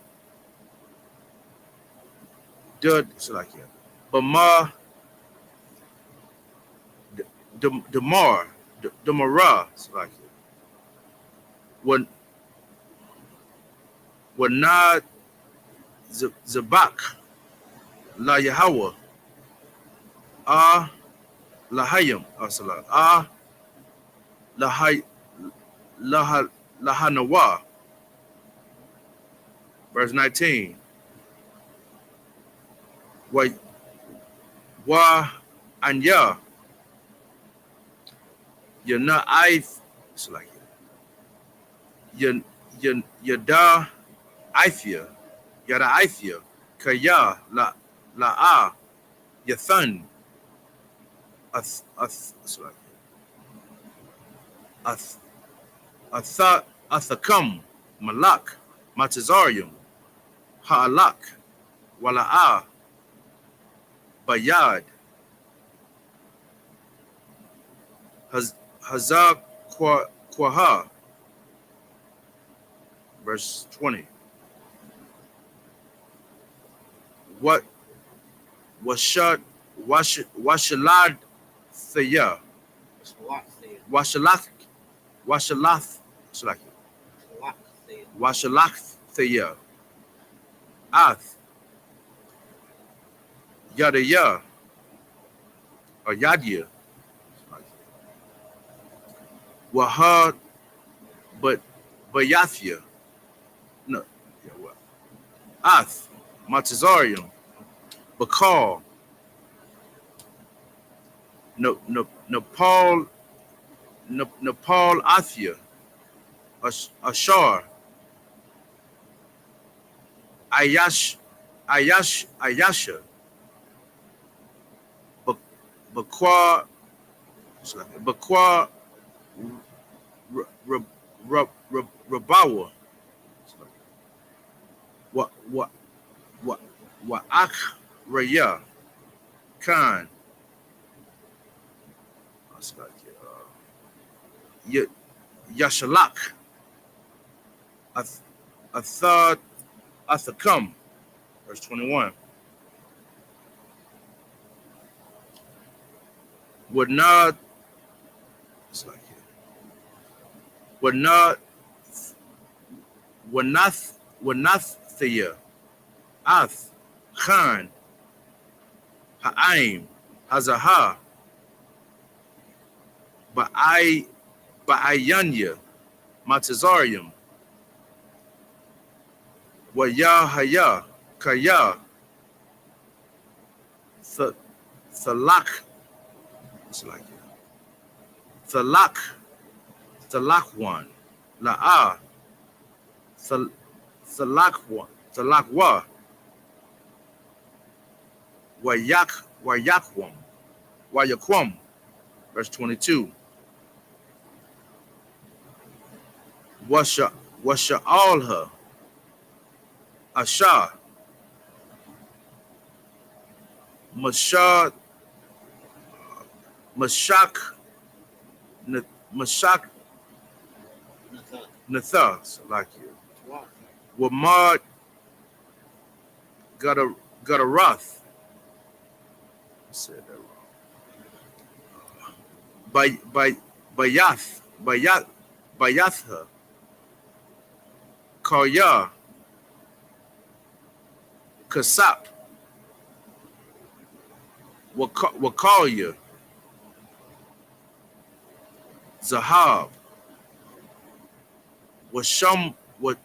Dud, Salakia, Bama, Damar, Damara, Salakia. When not Zabak, La Yahweh, Lahayim, Salah, Lahanawa, verse 19. Wa anya, yana I've, it's like yada Ithia, yada Ithia, kaya la yathan, it's like athakam, malak, matazarium, ha'alak, wala'a, bayad, hazak kwaha, verse 20. What washalad thaya, washalak thaya, ath, yadaya, or yadia, waha, but bayathia, no, yeah, what? Ath, matazarium, bakal, Nepal Athia, Ashar, Ayasha, Bakwa, Rabawa, wa Raya, Khan, Yashalak, Athakam, verse 21. Would not, Thea, Ath, Khan, Ha'aim, Hazaha, Ba'ayanya, Matazarium, wa Yahaya, Kaya, Thalak, Thalakwan, La'a, Thalakwa, Wayakwam, verse 22. Washa'alha, Asha, Mashak, Natha, like you. Wamad, Gadarath. I said that wrong. Bayatha, Kaya, Kasap, Wakalya, Zahab, Washam, what's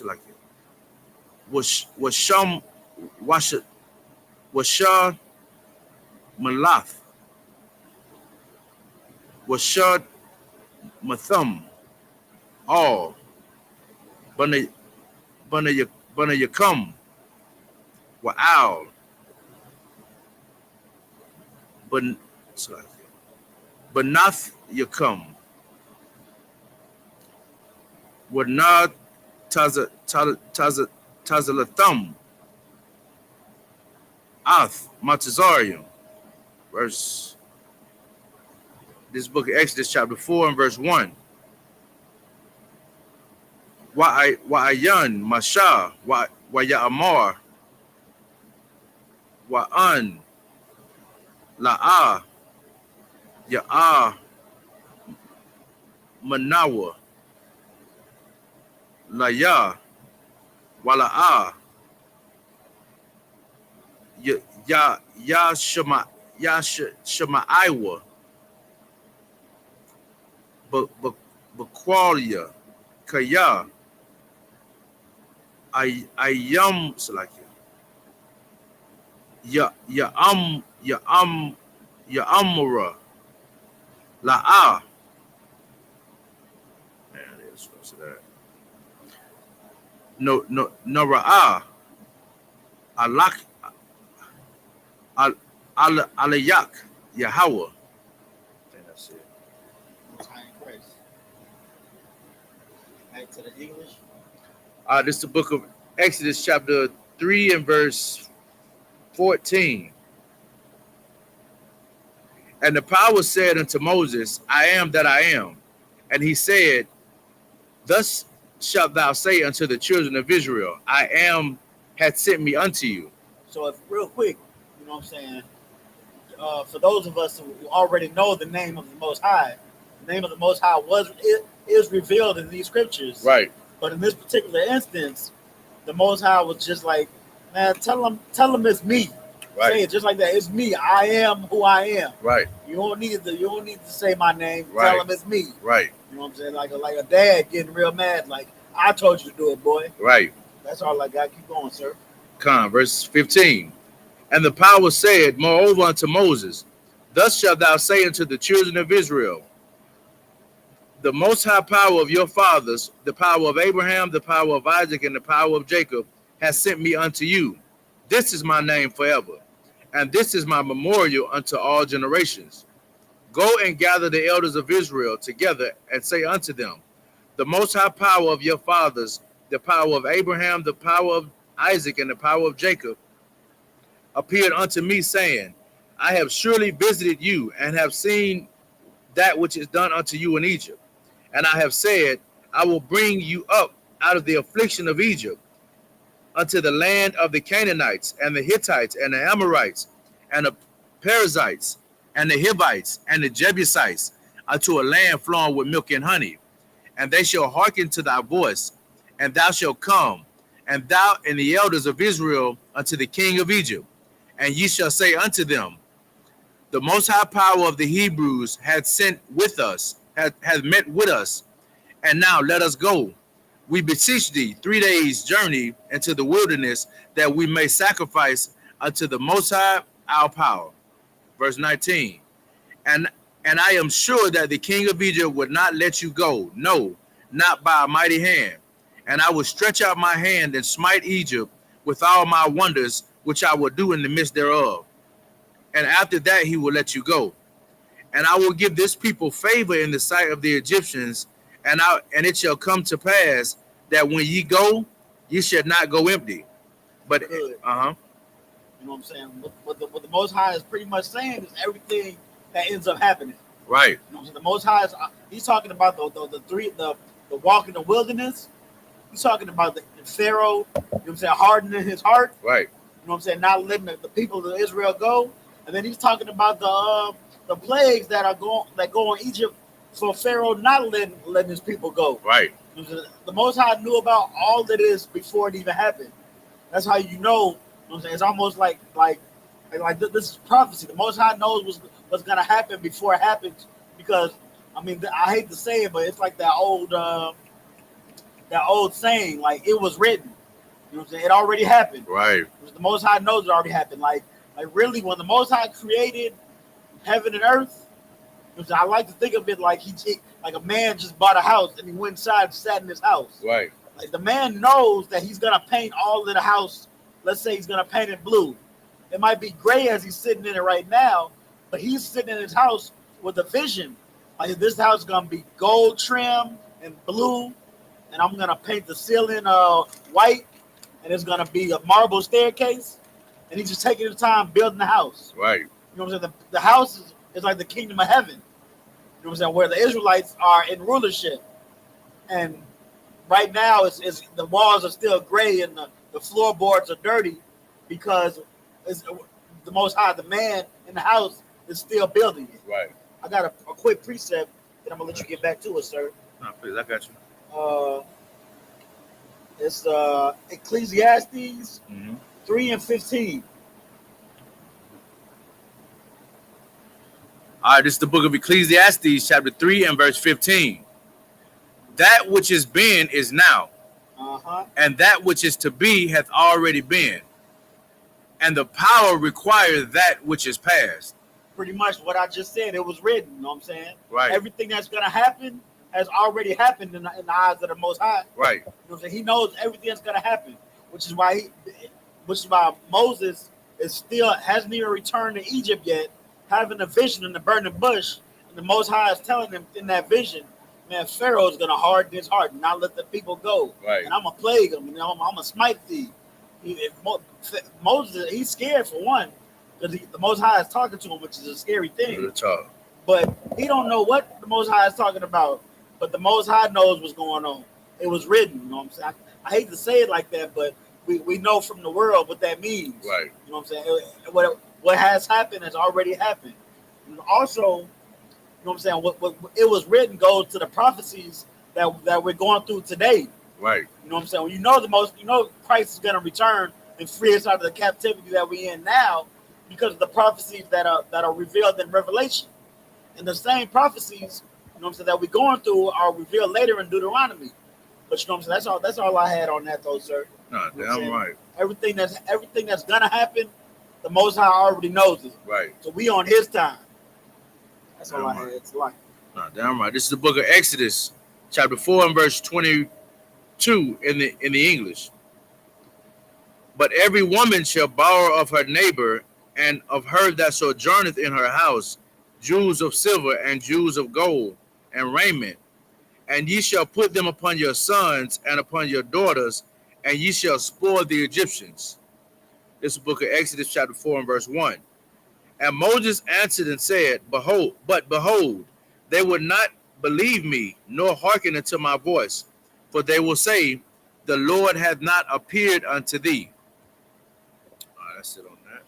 it like it? Washam, Washad, Malath, Washad, Matham, all, Bana Yakam, Wa'al, Banath Yakam, Wanad Tazalatham, Ath Matazarium, verse. This book of Exodus, chapter 4 and verse 1. Wa'ayan, Masha, Wa'ya'amar, Wa'an, La'a, Ya'a, Manawa, Laya, Wala'a, Shama'aiwa, Bakwalia, Kaya, Ayam, Salakia, Ya'amura, La'a. No, Ra'a, Alak, Alayak, Yahweh. I think that's it.
Back to the English.
This is the book of Exodus, chapter 3 and verse 14. And the power said unto Moses, I am that I am. And he said, thus shalt thou say unto the children of Israel, I am hath sent me unto you.
So if real quick, you know what I'm saying, for those of us who already know the name of the Most High, the name of the Most High is revealed in these scriptures.
Right.
But in this particular instance, the Most High was just like, man, tell them it's me.
Right.
Say it just like that. It's me. I am who I am.
Right.
You don't need to say my name.
Right.
Tell them it's me.
Right.
You know what I'm saying? Like a dad getting real mad. Like, I told you to do it, boy.
Right.
That's all I got. Keep going, sir.
Verse 15. And the power said, moreover unto Moses, thus shalt thou say unto the children of Israel, The most high power of your fathers, the power of Abraham, the power of Isaac, and the power of Jacob, has sent me unto you. This is my name forever, and this is my memorial unto all generations. Go and gather the elders of Israel together and say unto them, the most high power of your fathers, the power of Abraham, the power of Isaac, and the power of Jacob, appeared unto me, saying, I have surely visited you and have seen that which is done unto you in Egypt. And I have said, I will bring you up out of the affliction of Egypt unto the land of the Canaanites and the Hittites and the Amorites and the Perizzites and the Hivites and the Jebusites unto a land flowing with milk and honey. And they shall hearken to thy voice, and thou shalt come, and thou and the elders of Israel unto the king of Egypt. And ye shall say unto them, the most high power of the Hebrews hath sent with us, hath met with us, and now let us go. We beseech thee 3 days' journey into the wilderness, that we may sacrifice unto the most high our power. Verse 19. And I am sure that the king of Egypt would not let you go, no, not by a mighty hand. And I will stretch out my hand and smite Egypt with all my wonders, which I will do in the midst thereof. And after that he will let you go. And I will give this people favor in the sight of the Egyptians, and it shall come to pass that when ye go, ye shall not go empty. But
You know what I'm saying? What the Most High is pretty much saying is everything that ends up happening.
Right.
You know what I'm saying? The Most High is he's talking about the walk in the wilderness. He's talking about the Pharaoh, you know what I'm saying, hardening his heart.
Right.
You know what I'm saying, not letting the people of Israel go. And then he's talking about the plagues that go in Egypt for Pharaoh not letting his people go.
Right.
You know, the Most High knew about all of this before it even happened. That's how you know. You know what I'm saying? It's almost like this is prophecy. The Most High knows what's gonna happen before it happens, because I mean, I hate to say it, but it's like that old saying, like, it was written. You know what I'm saying? It already happened.
Right.
The Most High knows it already happened. Like really, when the Most High created heaven and earth, you know, I like to think of it like like a man just bought a house and he went inside and sat in his house.
Right.
Like the man knows that he's gonna paint all of the house. Let's say he's gonna paint it blue. It might be gray as he's sitting in it right now, but he's sitting in his house with a vision. Like, this house is gonna be gold trim and blue, and I'm gonna paint the ceiling white, and it's gonna be a marble staircase. And he's just taking his time building the house.
Right.
You know what I'm saying? The house is like the kingdom of heaven. You know what I'm saying? Where the Israelites are in rulership. And right now, it's the walls are still gray and the floorboards are dirty, because it's the Most High, the man in the house, is still building it.
Right.
I got a quick precept that I'm gonna let you get back to it, sir.
No, please, I got you.
It's Ecclesiastes 3 and 15.
All right, this is the book of Ecclesiastes, chapter 3 and verse 15. That which is been is now, and that which is to be hath already been, and the power requires that which is past.
Pretty much what I just said. It was written. You know what I'm saying?
Right.
Everything that's gonna happen has already happened in the eyes of the Most High.
Right.
You know what I'm saying? He knows everything that's gonna happen, which is why Moses hasn't even returned to Egypt yet, having a vision in the burning bush, and the Most High is telling him in that vision, man, Pharaoh is gonna harden his heart and not let the people go.
Right. And
I'm gonna plague him. You know, I'm gonna smite thee. Moses, he's scared for one, because the Most High is talking to him, which is a scary thing. But he don't know what the Most High is talking about. But the Most High knows what's going on. It was written. You know what I'm saying? I hate to say it like that, but we know from the world what that means.
Right.
You know what I'm saying? What has happened has already happened. And also, you know what I'm saying? What it was written goes to the prophecies that we're going through today.
Right.
You know what I'm saying? Well, you know Christ is going to return and free us out of the captivity that we're in now, because of the prophecies that are revealed in Revelation. And the same prophecies, you know what I'm saying, that we're going through are revealed later in Deuteronomy. But you know what I'm saying? That's all I had on that, though, sir.
No, damn right.
Everything that's gonna happen, the Most High already knows it.
Right.
So we on His time. That's all I had. It's like.
No, damn right. This is the book of Exodus, chapter 4 and verse 22 in the English. But every woman shall borrow of her neighbor and of her that sojourneth in her house jewels of silver and jewels of gold and raiment, and ye shall put them upon your sons and upon your daughters, and ye shall spoil the Egyptians. This is the book of Exodus, chapter 4 and verse 1. And Moses answered and said, behold, they would not believe me, nor hearken unto my voice, for they will say, the Lord hath not appeared unto thee. All right, that's it on that.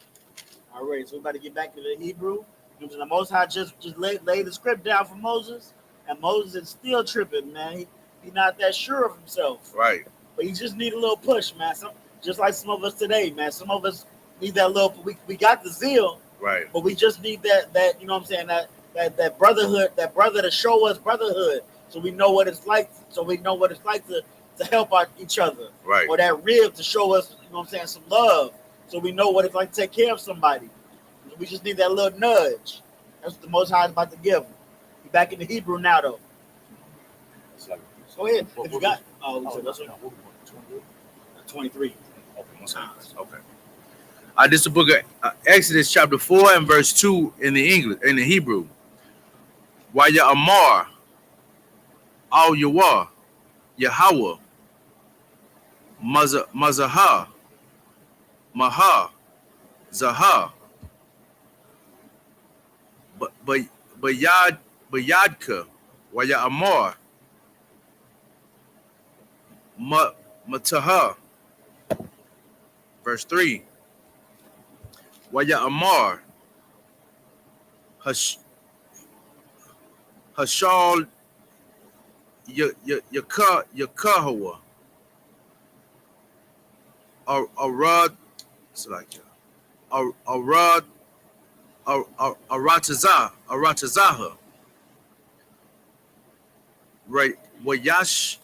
All right, so we about to get back to the Hebrew. The Most High just laid the script down for Moses, and Moses is still tripping, man. He's not that sure of himself.
Right.
But he just need a little push, man. Just like some of us today, man. Some of us need that little. We got the zeal,
right?
But we just need that you know what I'm saying, that brotherhood, that brother to show us brotherhood, so we know what it's like. So we know what it's like to help out each other,
right?
Or that rib to show us, you know what I'm saying, some love, so we know what it's like to take care of somebody. We just need that little nudge. That's what the Most High is about to give. We're back in the Hebrew now, though. Go ahead. If you got, that's 23.
Okay. This is the book of Exodus, chapter 4 and verse 2 in the English, in the Hebrew. YAHANNA, Al-Yawah, Yahweh, Mazahah, Maha, Zahah, Bayadka, YAHANNA, Mataha. Verse 3. YAHANNA, Hashal, Yakahawa, Arad, Arad, Aratazaha, right? Wayashal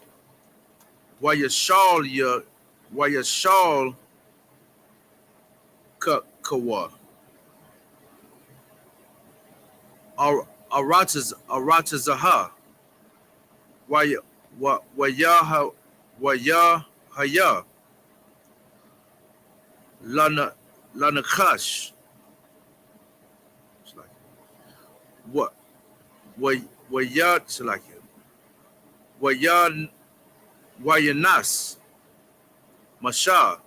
Kawa, Aratazaha, Wayahaya, Lanakash, what Wayat like it, Wayanas, Masha,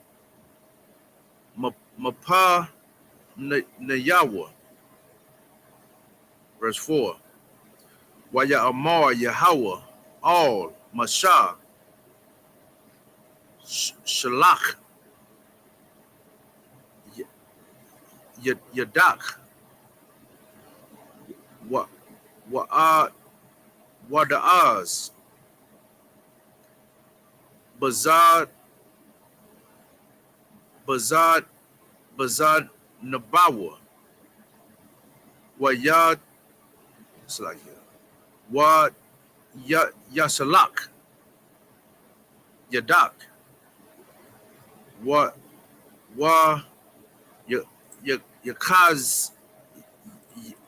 Mapa Nayawa. Verse 4. YAHANNA, Yahweh, all, Masha, Shalach, Yadak, Wadaaz, Bazad Nabawa, Wayad, it's like Wa Yasalak, Yadak,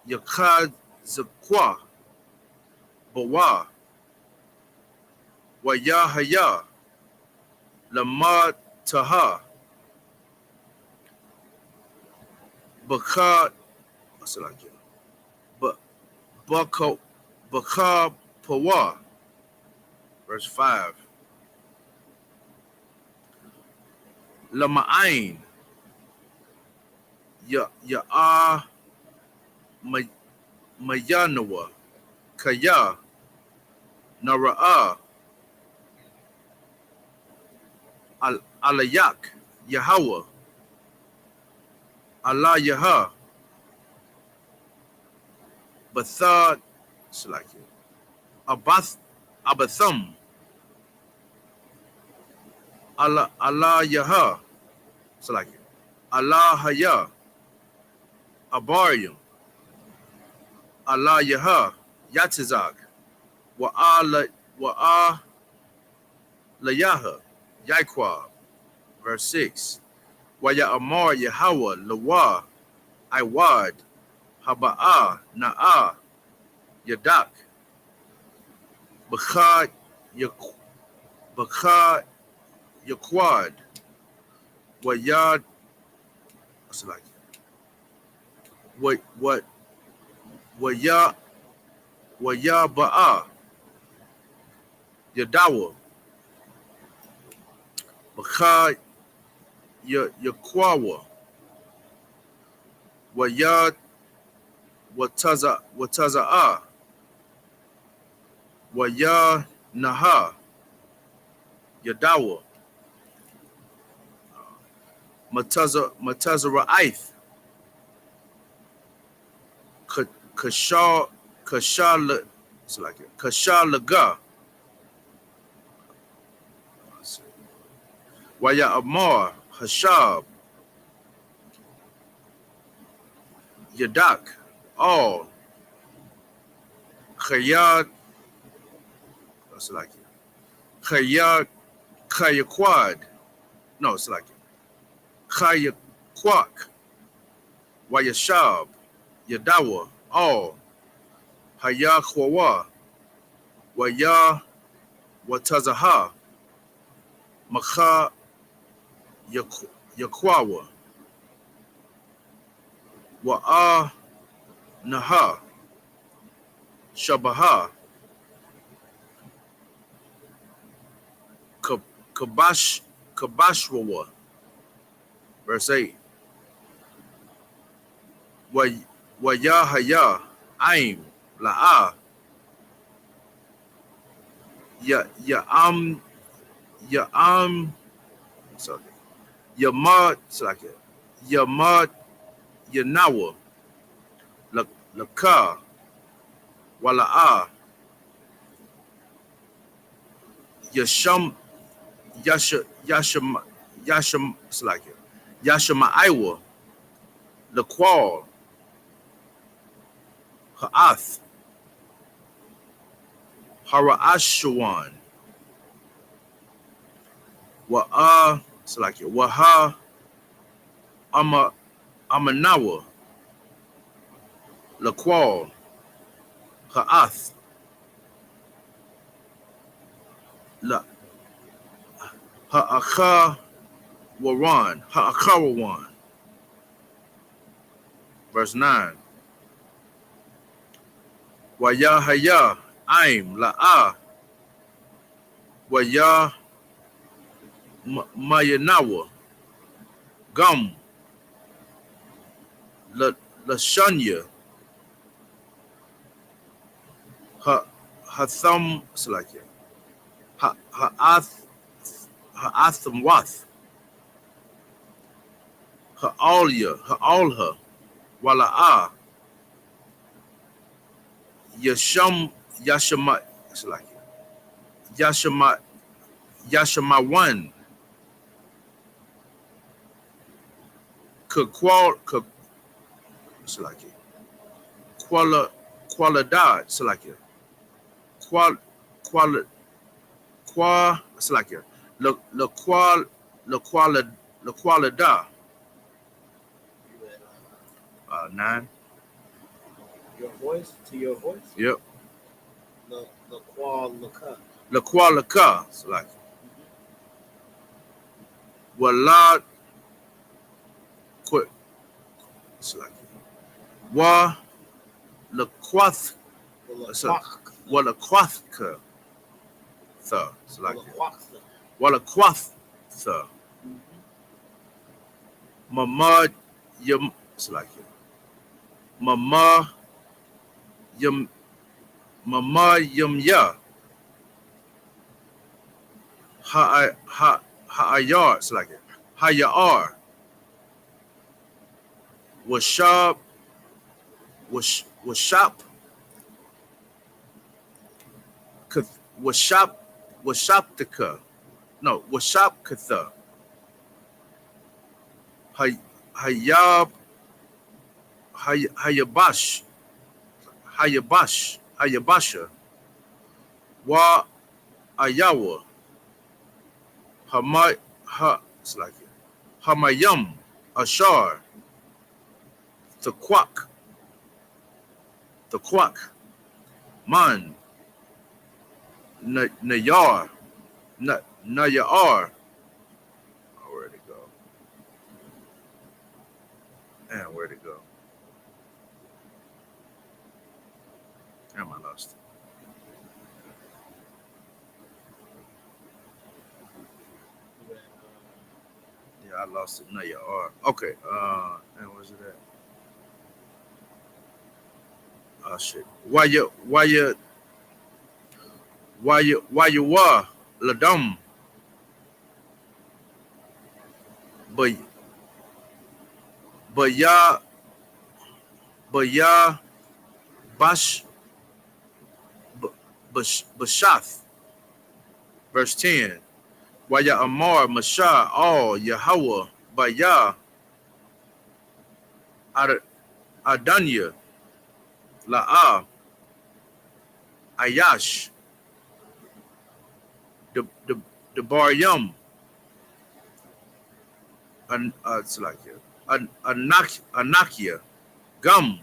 Yakazakwa, Bawa, Wayahaya, Lamad Taha, Bakar, what's it like? Bakar Pawa, verse 5. Lama'ain, Ya'ah Mayanawa, Kaya, Nara'ah, Alayak, Yahweh, Allah Yahah, Bathad, it's like it. Abathum, Allah Yahah, it's like it. Allah Haya, Abarium, Allah Yahah, Yatizak, Wa'ah Layaha, Yaquab, verse 6. YAHANNA, Yahweh, Lawa, Iwad, Haba'ah, Na'ah, Yadak, Bakad Yaquad. Wayad. What's it like? What? Waya Ba'a. Yadawa. Bakad Yakwawa. Wayad Wataza'a. Waya Naha. Yadawa. Matazara'ith. Kashal. It's like it. Kashalaga. Waya Amar. Hashab. Yadak. All. Khayad. It's like it. Kayaquad. No, it's like it. Kayaquak. Wayashab. Yadawa. All. Hayakwawa. Waya Watazaha. Makha Yakwawa. Wa'a Naha. Shabaha. Kabashwawa. Verse 8. Wayahaya. Aim. La'a. Ya'am. Sorry. Yamad. It's like it. Yamad. Yanawa. Laka. Wala'a. Yasham. Yasham. It's like it. Yashamaiwa. Laqual. Ha'ath. Hara'ashawan. Wa'a. It's like it. Waha. Amanawa. Laqual. Ha'ath. Ha'akha Waran. Ha'akhawawan. Verse 9. Wayahaya. Aim. La'a. Waya Mayanawa. Gum. Lashanya. Hatham. It's like it. Ha'athamwath. Ha'alya. Ha'alha. Wala'a. Yashama. It's like it. Yashamawan. It's like it. Qualidad. It's like it. It's like it. La qualidad. 9.
Your voice to your voice.
Yep.
The qualika.
La qualika. It's like it. Walad. Quick. It's like it. Wa la quath. Wala quathka. It's like it. Wala quath. Mamad yam. It's like it. Mama yam ya. Ha'ayar. It's like it. Hayar. Washab. Washaptika. No, Washapkatha. Hayabasha. Wa Ayawa. It's like it. Hamayam. Ashar. The quack. Man. Nayar. Nayar. Oh, where'd it go? Man, where'd it go? Damn, I lost it. Yeah, I lost it. Nayar. Okay. And where's it at? Oh shit. Why you were Ladum, but but ya bash bashath. Verse 10. Why ya Amar Mashah all Yahweh but ya Adanya La'ah Ayash the Bar Yum it's like Anakia Gum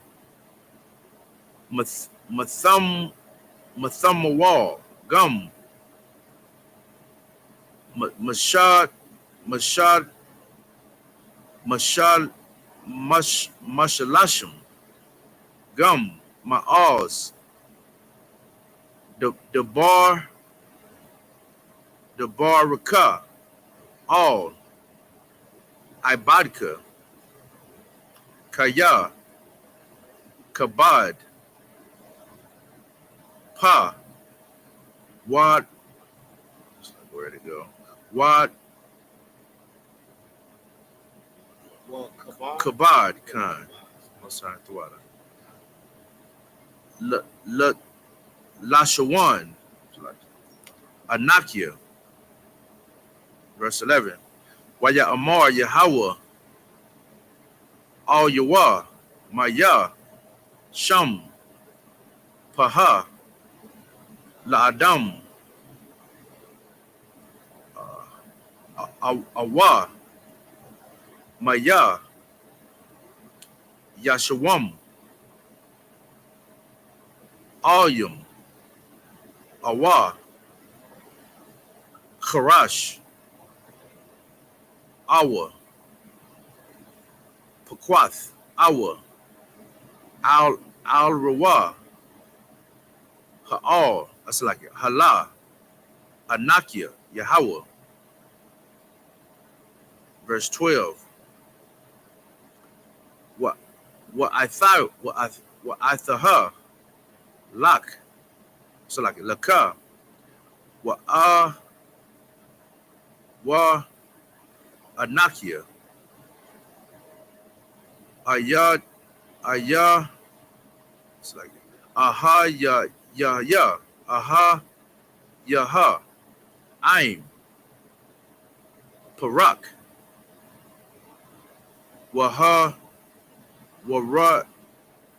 Mathamawal Gum Mashad Mashalashim Gum Ma'az the Bar Raka all Ibadka Kaya Kabad Pa Wad. Where'd it go? Wad Kabad Khan. Lashawan Anakia. Verse 11. Waya Amar Yahweh Al Yawah Maya Sham Paha La Adam Awa Maya Yashawam Alyum Awa Kharash Awa Pakwath Awa Al Rawa Ha'al. That's like it. Hala Anakia Yahweh. Verse 12. What I thought Lak. So like Laka. Wa Anakia. Ayah. It's like Aha ya. Aha Yaha. Aim. Parak. Waha Wara.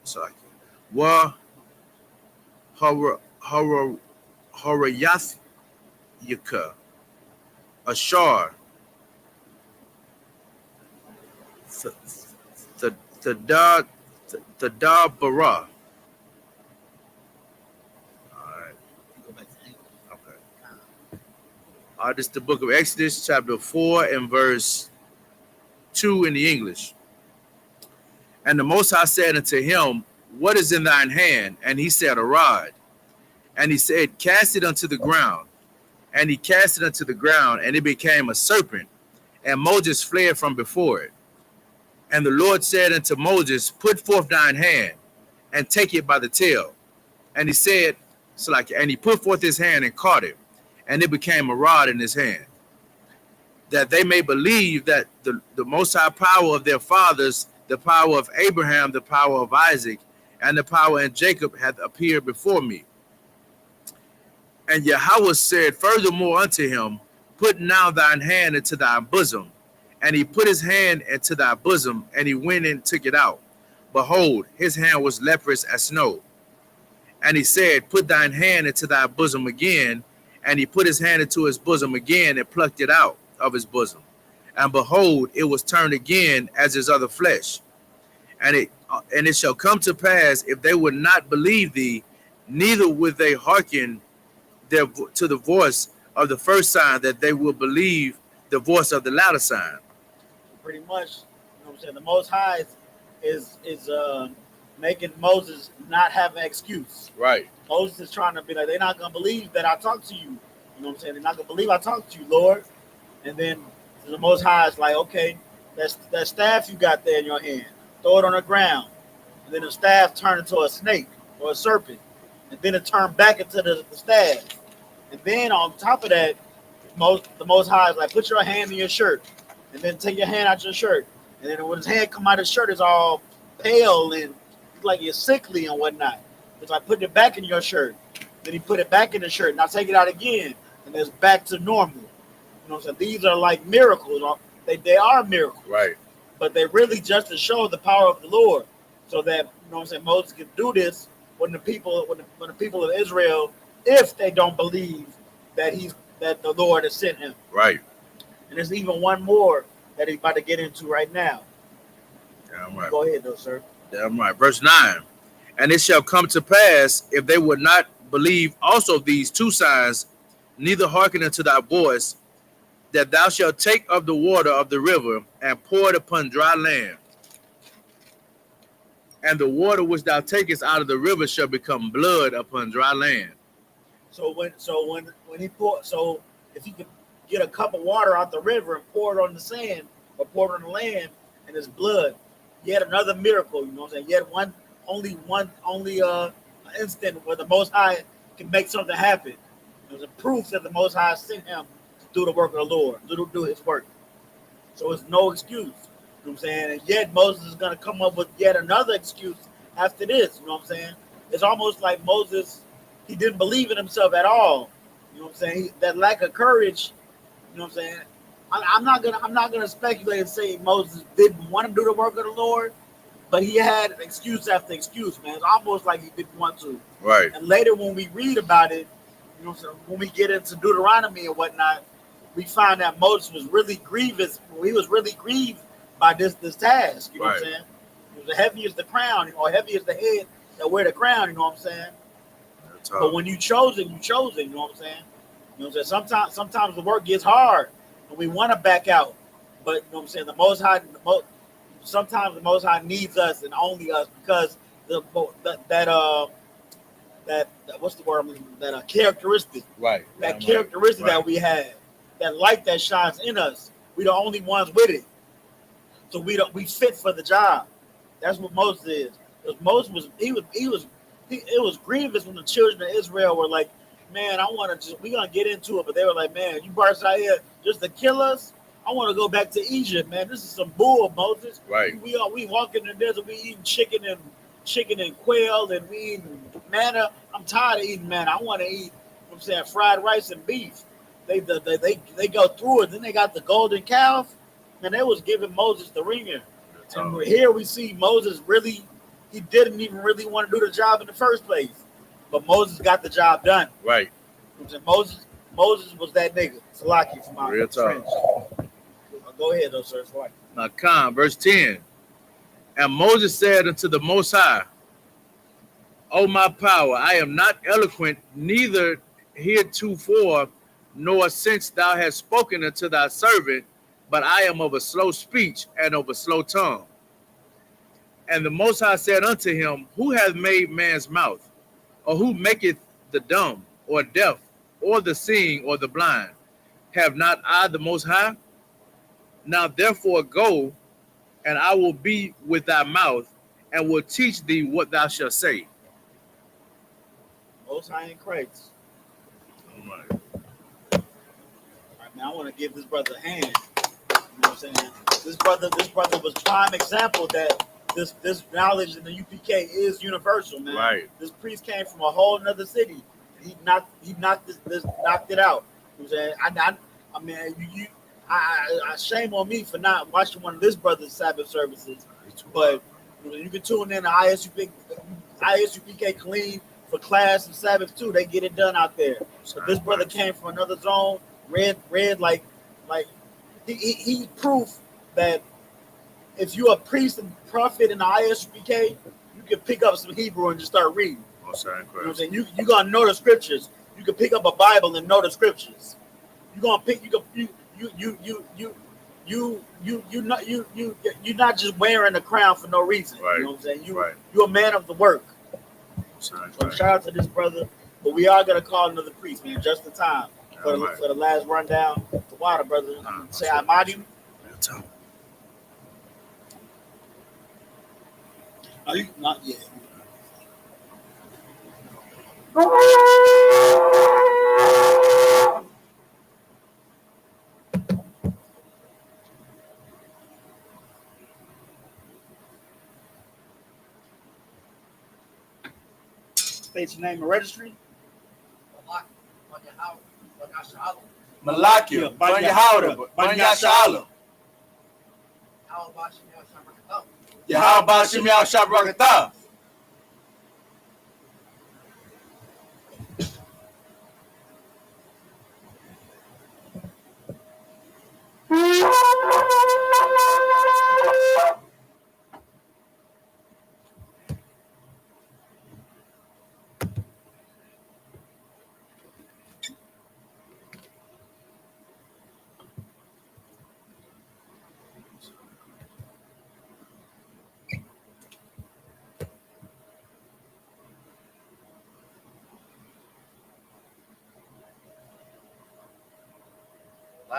Sorry. Wa Harayath Yaka. Ashar. The da bara. Alright. Okay. This is the book of Exodus, chapter 4 and verse 2 in the English. And the Most High said unto him, what is in thine hand? And he said, a rod. And he said, cast it unto the ground. And he cast it unto the ground, and it became a serpent. And Moses fled from before it. And the Lord said unto Moses, put forth thine hand, and take it by the tail. And he said, and he put forth his hand and caught it, and it became a rod in his hand. That they may believe that the most high power of their fathers, the power of Abraham, the power of Isaac, and the power in Jacob hath appeared before me. And Yahweh said furthermore unto him, put now thine hand into thy bosom. And he put his hand into thy bosom, and he went and took it out. Behold, his hand was leprous as snow. And he said, put thine hand into thy bosom again. And he put his hand into his bosom again, and plucked it out of his bosom. And behold, it was turned again as his other flesh. And it shall come to pass, if they would not believe thee, neither would they hearken to the voice of the first sign, that they will believe the voice of the latter sign.
Pretty much, you know what I'm saying? The Most High is making Moses not have an excuse.
Right.
Moses is trying to be like, they're not gonna believe that I talked to you. You know what I'm saying? They're not gonna believe I talked to you, Lord. And then the Most High is like, okay, that staff you got there in your hand, throw it on the ground. And then the staff turned into a snake or a serpent. And then it turned back into the staff. And then on top of that, the Most High is like, put your hand in your shirt. And then take your hand out your shirt. And then when his hand come out of his shirt, it's all pale and like you're sickly and whatnot. It's like putting it back in your shirt. Then he put it back in the shirt. Now take it out again. And it's back to normal. You know what I'm saying? These are like miracles. They are miracles.
Right.
But they really just to show the power of the Lord. So that, you know what I'm saying, Moses can do this when the people of Israel, if they don't believe that the Lord has sent him.
Right.
And there's even one more that he's about to get into right now.
Damn right.
Go ahead, though, sir.
Damn right. Verse 9. And it shall come to pass, if they would not believe also these two signs, neither hearken unto thy voice, that thou shalt take of the water of the river and pour it upon dry land. And the water which thou takest out of the river shall become blood upon dry land.
So when he pour, so if you could get a cup of water out the river and pour it on the sand or pour it on the land and it's blood, yet another miracle, you know what I'm saying? Yet only instant where the Most High can make something happen. There's a proof that the Most High sent him to do the work of the Lord, to do his work. So it's no excuse. You know what I'm saying? And yet Moses is going to come up with yet another excuse after this. You know what I'm saying? It's almost like Moses, he didn't believe in himself at all. You know what I'm saying? That lack of courage. You know what I'm saying? I'm not gonna speculate and say Moses didn't want to do the work of the Lord, but he had excuse after excuse, man. It's almost like he didn't want to.
Right.
And later when we read about it, you know what I'm saying, when we get into Deuteronomy and whatnot, we find that Moses was really grievous. He was really grieved by this task. You know what I'm saying? It was heavy as the crown, or heavy as the head that wear the crown. You know what I'm saying? But when you chosen, you chosen. You know what I'm saying? You know what I'm saying? Sometimes the work gets hard and we want to back out. But you know what I'm saying? Sometimes the Most High needs us and only us, because what's the word? That characteristic.
Right.
That characteristic that we have, that light that shines in us. We the only ones with it. So we fit for the job. That's what Moses is. Because Moses it was grievous when the children of Israel were like, man, we're gonna get into it, but they were like, man, you brought us out here just to kill us. I want to go back to Egypt, man. This is some bull, Moses.
Right.
We walk in the desert, we eating chicken and quail, and we eating manna. I'm tired of eating manna. I want to eat, you know what I'm saying, fried rice and beef. They go through it. Then they got the golden calf, and they was giving Moses the ringer. And here we see Moses he didn't even really want to do the job in the first place. But Moses got the job done.
Right.
Moses was that nigga. Salaki from my
real
French. Go ahead, though, sir.
Now, verse 10. And Moses said unto the Most High, O my power, I am not eloquent, neither heretofore, nor since thou hast spoken unto thy servant, but I am of a slow speech and of a slow tongue. And the Most High said unto him, Who hath made man's mouth? Or who maketh the dumb, or deaf, or the seeing, or the blind? Have not I the Most High? Now therefore go, and I will be with thy mouth, and will teach thee what thou shalt say.
Most High in Christ.
All right.
All right, man, I want to give this brother a hand. You know what I'm saying? This brother was prime example that this knowledge in the UPK is universal, man.
Right.
This priest came from a whole another city. He knocked it out. You know what I'm saying? I mean, I shame on me for not watching one of this brother's Sabbath services. But you can tune in to I.S.U.P.K clean for class and Sabbath too. They get it done out there. So this brother came from another zone, read like he proof that if you're a priest and prophet in the I.S.U.P.K, you can pick up some Hebrew and just start reading. You know what I'm saying? You're gonna know the scriptures. you can pick up a Bible and know the scriptures. You're gonna pick you're not just wearing a crown for no reason.
Right.
You know what I'm saying?
Right.
You're a man of the work.
Right.
So shout out to this brother. But we are gonna call another priest, man, just in time for the last rundown. The water, brother. Say Almighty. Are you not yet? State your name and registry.
Malakia, Banya Howder, Banya Shalom. Yahweh Shem Yahshua.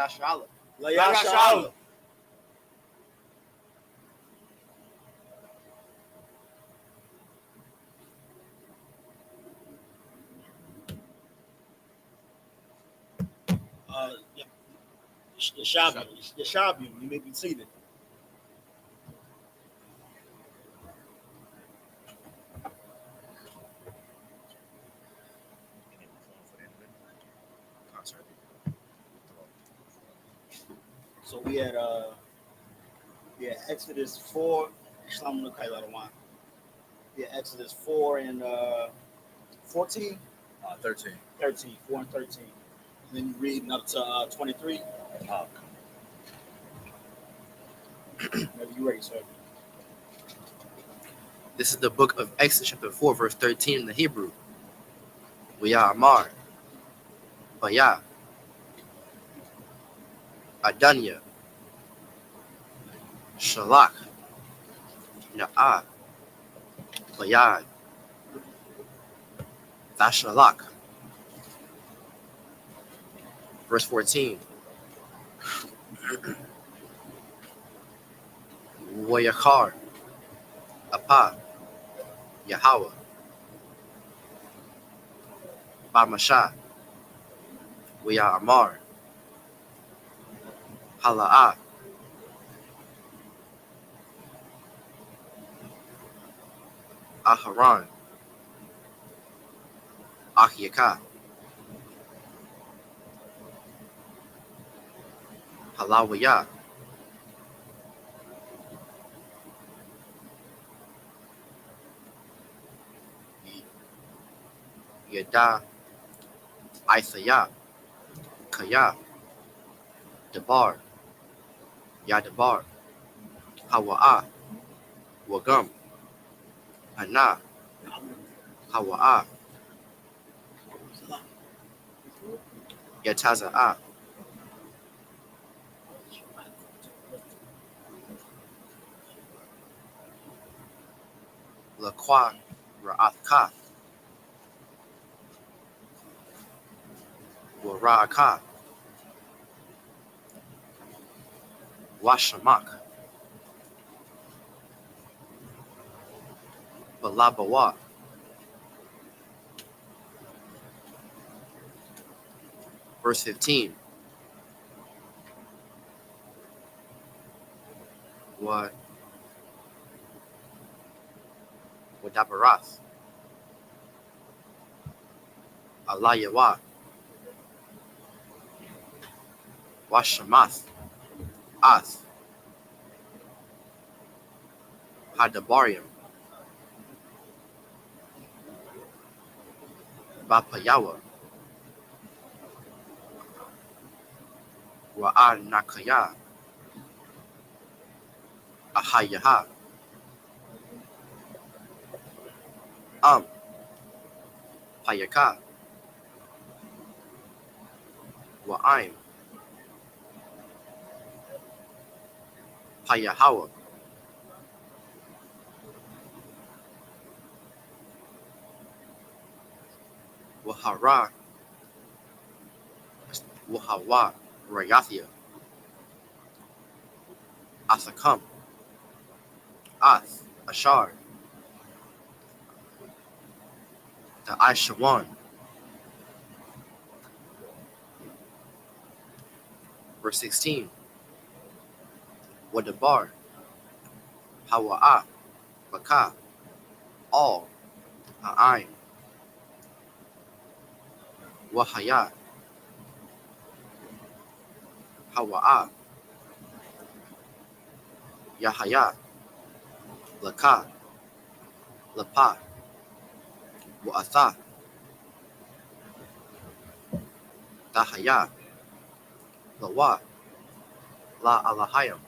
SHALAM.
Shalom. Yashabu, you may be seated. So we had Exodus 4. Yeah, Exodus 4 and 14.
13.
13, 4 and 13. And then you reading up to 23. Whenever you ready, sir.
This is the book of Exodus, chapter 4, verse 13 in the Hebrew. Amar, Bayah, Adanya, Shalak, Na'ah, Bayad, Dashalak. Verse 14. Wayakar, Apa, Yahweh, Bamasha, Amar, Hala'ah, Aharon, Ahyaka, Halawayah, Yada, Isaiah, Kaya, Debar, Yadabar, Hawa'ah, Wagum, Hana, Hawa'ah, Yataza'ah, Laqua, Ra'athka, Wara'aka, Washamak, Balabawa. Verse 15. Wadabarath, Alayawa, Washamath, Ath, Hadabarium, Bapayawa, Wa'anakaya, Ahayaha, Payaka, Wa'aim. Payahawa. Wahara. Wahawa. Rayathia. Asakam. Ath. Ashar. The Aishawan. Verse 16. Wadabar. Hawa'a. Baka. All. Ha'aim. Wahaya. Hawa'a. Yahaya. Laka. Lapa. Wa'atha. Dahaya. Lawa. La Alahayam.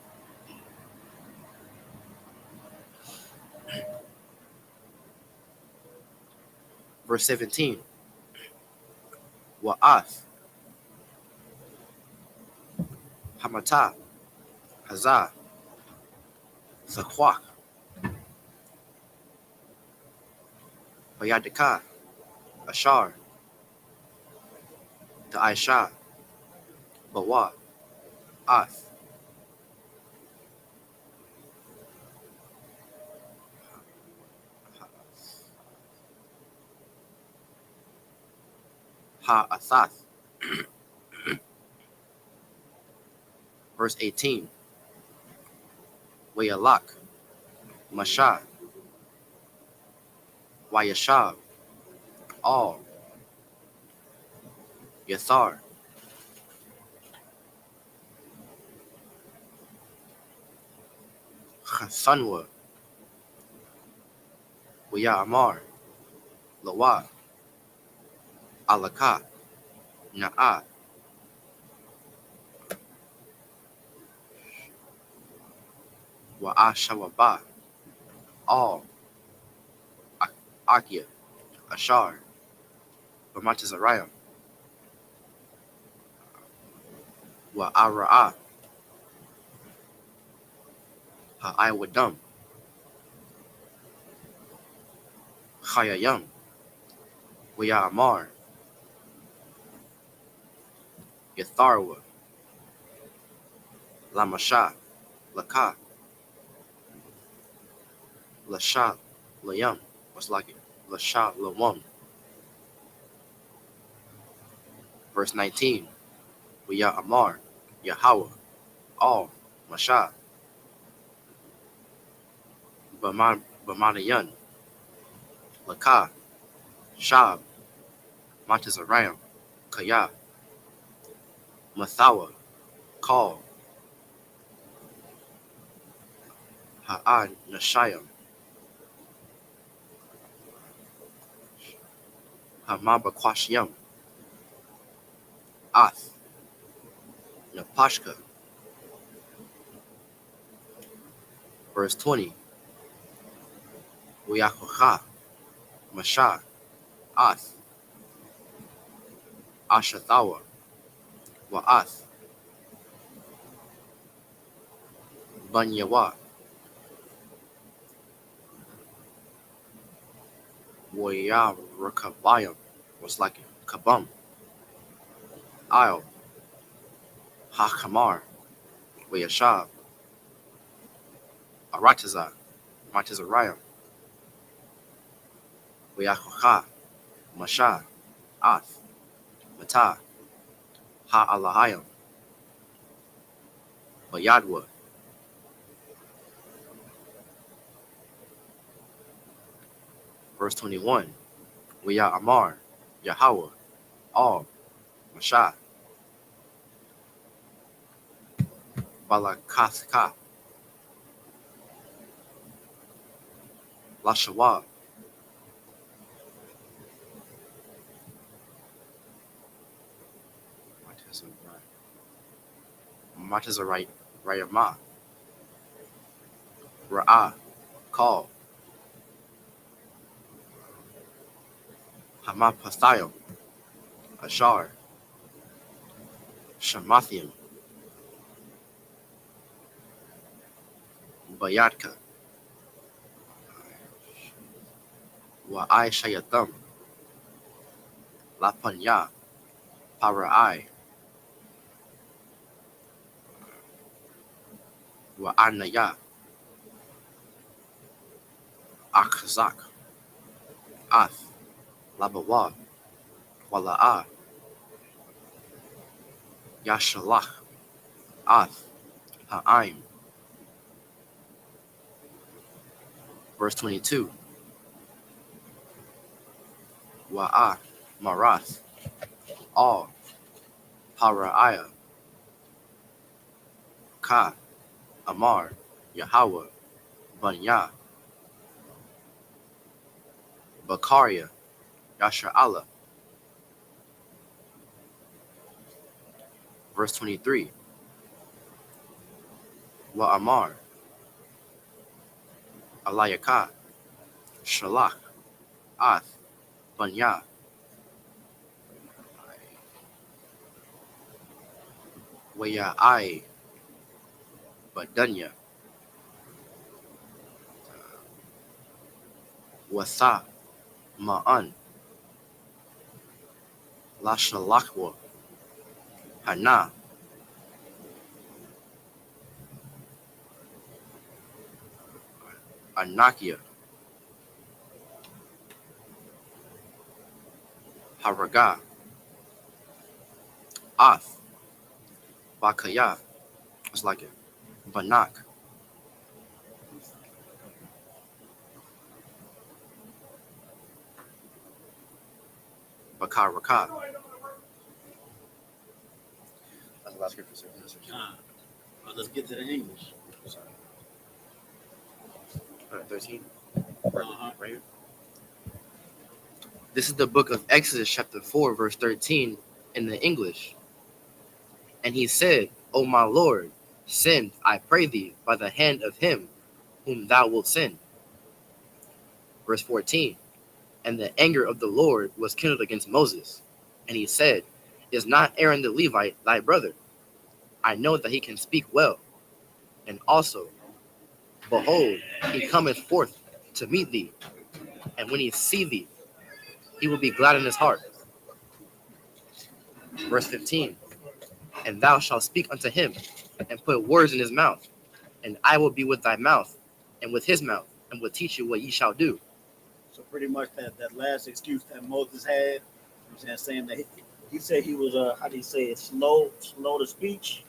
Verse 17. Wa'ath. Hamata. Hazah. Zakwak. Bayadika. Ashar. The Aisha. Bawa. Ath. Ha'athath. Verse 18. Wayalak. Masha. Wayashab. All. Yathar. Chasanwa. Wayamar. Lawa. Alaka. Na'a. Wa'ashawaba. All. Akia. Ashar. Bamatazarayam. Wa'ara'a. Ha'aiwadam. Chayayam. Wayamar. Yatharwa. Lamasha. Laka. Lasha. Layam. What's like it? Lasha. Lawam. Verse 19. Amar. Yahweh. All. Masha. Bamadayan. Laka. Shab. Matazarayam. Kaya. Mathawa. Call. Ha'ad Nashayam. Hamabakwashyam. Ath. Napashka. Verse 20. Uyakucha. Masha. Ath. Ashathawa. Wa'ath. Banyawa. Waya Rakabayam was like Kabum. Isle. Hakamar. Wayashab. Arataza. Matazarayam. Wayakucha. Masha. Ath. Mata. Ha'alahayam. Bayadwa. Verse 21. Amar. Yahweh. All. Masha. Balakathka. Lashawa. Matazarite. Rayama. Ra'ah. Call. Hamapathayam. Ashar. Shamathium, Bayatka, Shayatham, Lapanya, Parai, Anaya, Akzak, Ath, Labawa, Wala'a, Yashalach, Ath, Ha'aim. Verse 22. Wa'a, Marath, All, Paraiah, Ka, Amar, Yahweh, Banya, Bakaria, Yasha'Allah. Verse 23. Wa'amar, Alayaka, Shalach, Ath, Banya, Waya'ai, Badanya, Watha, Ma'an, Lashalachwa, Hana, Anakia, Haraga, Ath, Bakaya, it's like it, Banak, Bakaraka. That's the last scripture, sir.
Well, let's get to the English.
13.
Uh-huh.
Right here. This is the book of Exodus, chapter 4, verse 13, in the English. And he said, O my Lord, send, I pray thee, by the hand of him whom thou wilt send. Verse 14. And the anger of the Lord was kindled against Moses. And he said, Is not Aaron the Levite thy brother? I know that he can speak well. And also, behold, he cometh forth to meet thee. And when he see thee, he will be glad in his heart. Verse 15. And thou shalt speak unto him, and put words in his mouth. And I will be with thy mouth, and with his mouth, and will teach you what ye shall do.
So pretty much that last excuse that Moses had, saying that he said he was how do you say it, slow to speech.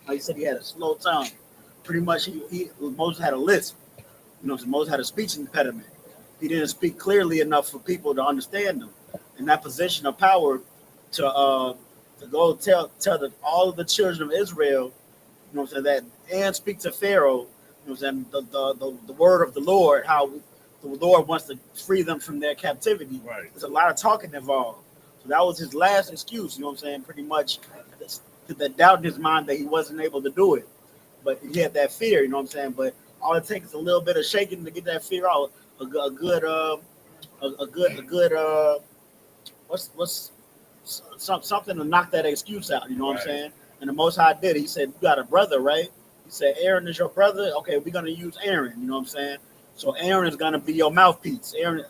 He said he had a slow tongue. Pretty much Moses had a lisp. Moses had a speech impediment. He didn't speak clearly enough for people to understand him. In that position of power to go tell all of the children of Israel, that and speak to Pharaoh, the word of the Lord, how the Lord wants to free them from their captivity.
Right.
There's a lot of talking involved. So that was his last excuse, pretty much the doubt in his mind that he wasn't able to do it. But he had that fear, but all it takes is a little bit of shaking to get that fear out. A good what's something to knock that excuse out, what I'm saying? And the Most High did. He said, you got a brother, right? He said, Aaron is your brother? Okay, we're going to use Aaron, what I'm saying? So Aaron is going to be your mouthpiece. Aaron,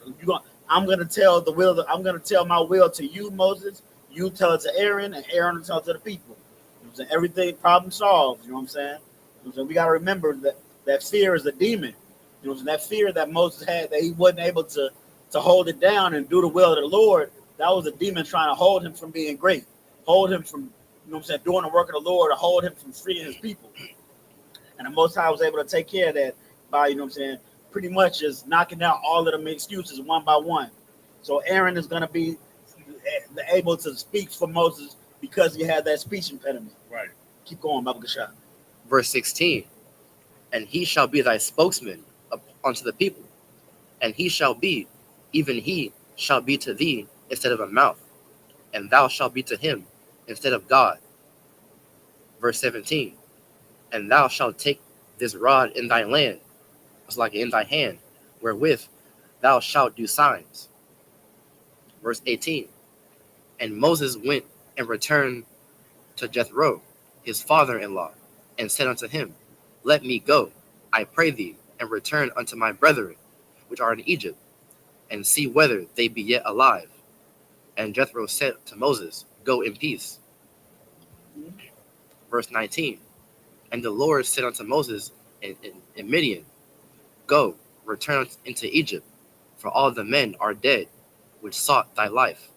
I'm going to tell I'm going to tell my will to you, Moses. You tell it to Aaron, and Aaron will tell it to the people. Everything, problem solved, what I'm saying? So we got to remember that fear is a demon. That fear that Moses had, that he wasn't able to hold it down and do the will of the Lord, that was a demon trying to hold him from being great, hold him from, doing the work of the Lord, to hold him from freeing his people. And the Most High was able to take care of that by, pretty much just knocking out all of them excuses one by one. So Aaron is going to be able to speak for Moses because he had that speech impediment.
Right.
Keep going, Baba Gashah.
Verse 16. And he shall be thy spokesman unto the people. And he shall be, even he shall be to thee instead of a mouth. And thou shalt be to him instead of God. Verse 17. And thou shalt take this rod in thy land, it's like in thy hand, wherewith thou shalt do signs. Verse 18. And Moses went and returned to Jethro, his father-in-law, and said unto him, Let me go, I pray thee, and return unto my brethren, which are in Egypt, and see whether they be yet alive. And Jethro said to Moses, Go in peace. Verse 19. And the Lord said unto Moses in Midian, Go, return into Egypt, for all the men are dead, which sought thy life.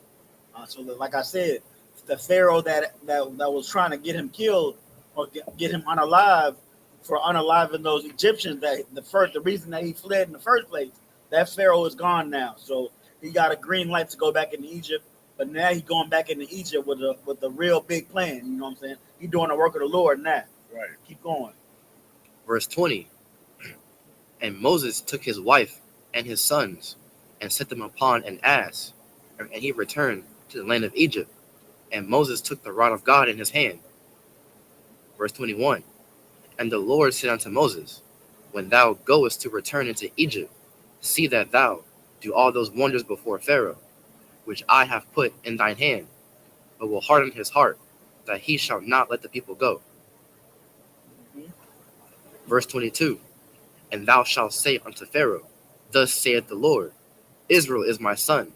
So, like I said, the Pharaoh that was trying to get him killed or get him unalive for unaliving those Egyptians, that the reason that he fled in the first place, that Pharaoh is gone now. So he got a green light to go back into Egypt. But now he's going back into Egypt with a real big plan. You know what I'm saying? He's doing the work of the Lord now.
Right.
Keep going.
Verse 20. And Moses took his wife and his sons and set them upon an ass, and he returned to the land of Egypt. And Moses took the rod of God in his hand. Verse 21. And the Lord said unto Moses, When thou goest to return into Egypt, see that thou do all those wonders before Pharaoh, which I have put in thine hand, but will harden his heart, that he shall not let the people go. Verse 22. And thou shalt say unto Pharaoh, Thus saith the Lord, Israel is my son,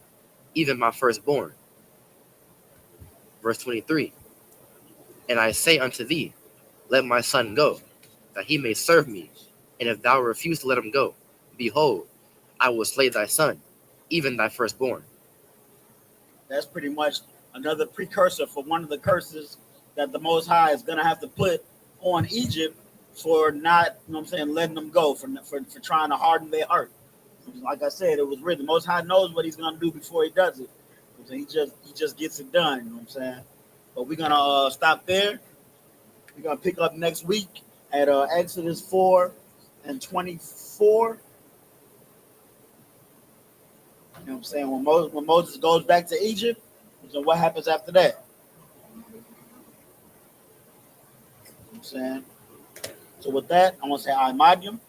even my firstborn. Verse 23. And I say unto thee, Let my son go, that he may serve me. And if thou refuse to let him go, behold, I will slay thy son, even thy firstborn.
That's pretty much another precursor for one of the curses that the Most High is going to have to put on Egypt for not, you know what I'm saying, letting them go, for trying to harden their heart. Like I said, it was written. The Most High knows what he's going to do before he does it. So he just gets it done, you know what I'm saying? But we're going to stop there. We're going to pick up next week at Exodus 4 and 24. You know what I'm saying? When Moses goes back to Egypt, so what happens after that? You know what I'm saying? So with that, I want to say I.M.A.D.I.U.M.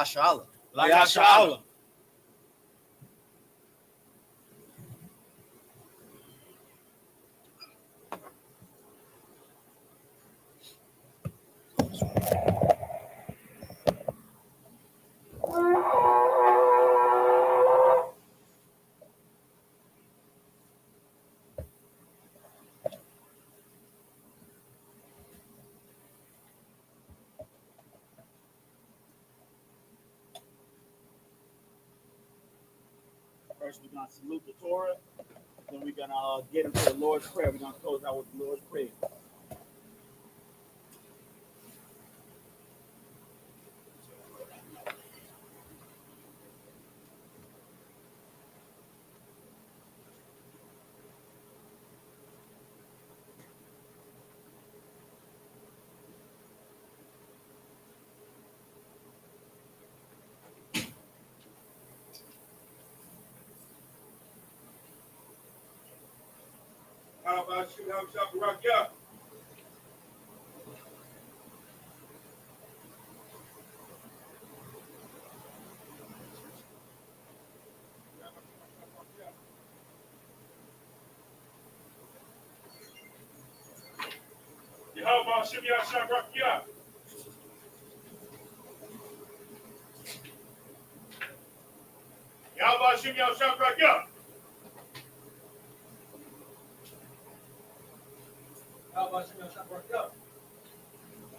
SHALAM.
YAHANNA. First, we're going to salute the Torah. Then we're going to get into the Lord's Prayer. We're going to close out with the Lord's Prayer.
How about you? How about you? Rock ya? How about you? Rock ya? How about you? Rock ya? How about you? Rock ya?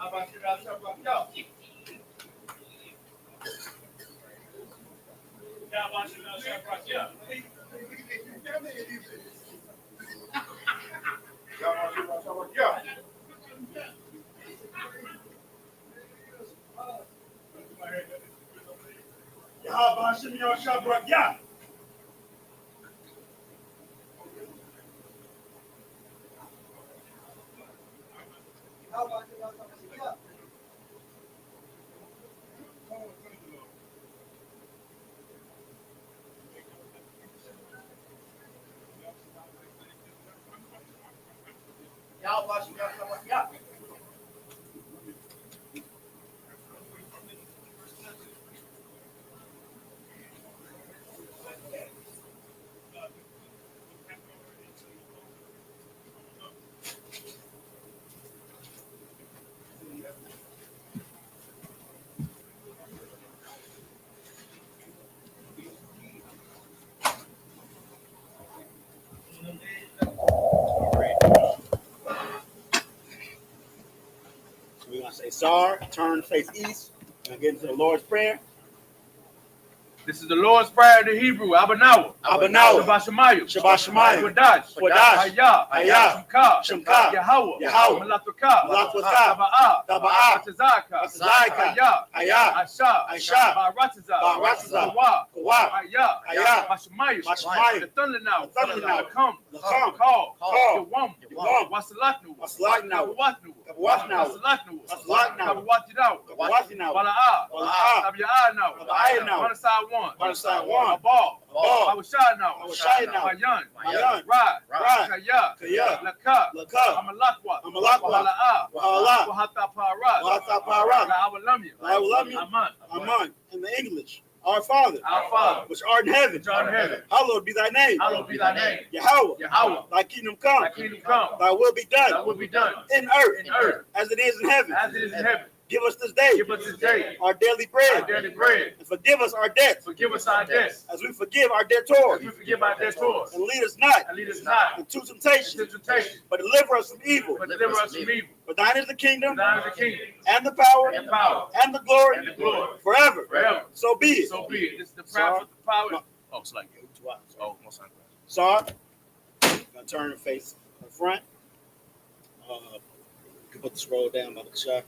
How about you? Rock ya? How about you? Rock ya? How about you? Rock ya?
So we're gonna say Sar, turn, face east, and get into the Lord's Prayer.
This is the Lord's Prayer in the Hebrew. Abanawa.
Abanawa.
Shabbat Shemayim.
Shabbat Shemayim.
Wadash.
Wadash.
I.S.U.P.K.
Shemka.
Yahweh.
Yahweh.
Malatuka.
Malatuka.
Taba'ah.
Taba'ah.
Atazaka.
Atazaka.
Ayah.
Aisha.
Ba'aratiza.
Ba'aratiza.
Kawa.
Kawa.
Ayah. Bashemayim.
Bashemayim.
The thunder now.
The thunder now.
Come.
Come.
Call.
Call.
Yawam.
Yawam.
Wasalaknu.
Wasalaknu.
Kabawatnu.
Kabawatnu. Wasalaknu.
Kabawatinu.
Kabawatinu.
Bala'ah.
Bala'ah.
Tabi'ah.
Tabi'ah.
One side one.
One side one.
Ball.
Ball.
I was shy now.
Mayan.
Ride.
Ride.
Kaya.
Kaya.
Laka.
Laka.
Amalakwa.
Amalakwa.
Wala'ah.
Wala'ah.
Wahata Parat.
Wahata Parat.
La'awalamya.
La'awalamya.
Aman.
Aman. In the English. Our Father.
Our Father.
Which art in heaven.
Which art in heaven.
Hallowed be thy name.
Hallowed be thy name.
Yahweh.
Yahweh.
Thy kingdom come.
Thy kingdom come.
Thy will be done.
Thy will be done.
In earth.
In earth.
As it is in heaven.
As it is in heaven.
Give us this day.
Give us this day.
Our daily bread.
Our daily bread.
And forgive us our debts.
Forgive us our debts.
As we forgive our debtors.
As we forgive our debtors.
And lead us not.
And lead us not
into temptation.
into temptation.
But deliver us from evil.
But deliver us from evil.
For thine is the kingdom.
For thine is the kingdom.
And the power.
And power.
And the glory.
And the glory.
Forever.
Forever.
So be it.
So be it. This is the prayer for the power.
No.
Oh, it's like oh, most time.
Sar, gonna turn and face in front. You can put the scroll down by the shot.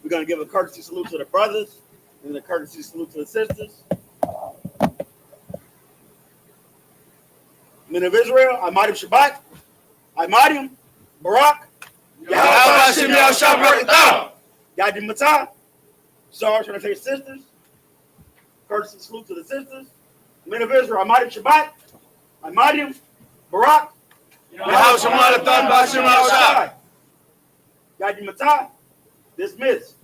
We're gonna give a courtesy salute to the brothers and a courtesy salute to the sisters. Men of Israel, I.S.U.P.K, I.S.U.P.K, Barak, Yadi Matah. Sar, trying to say sisters. Courtesy salute to the sisters. Men of Israel, I.S.U.P.K, I.S.U.P.K, Barak, Yadi Matah. Dismissed.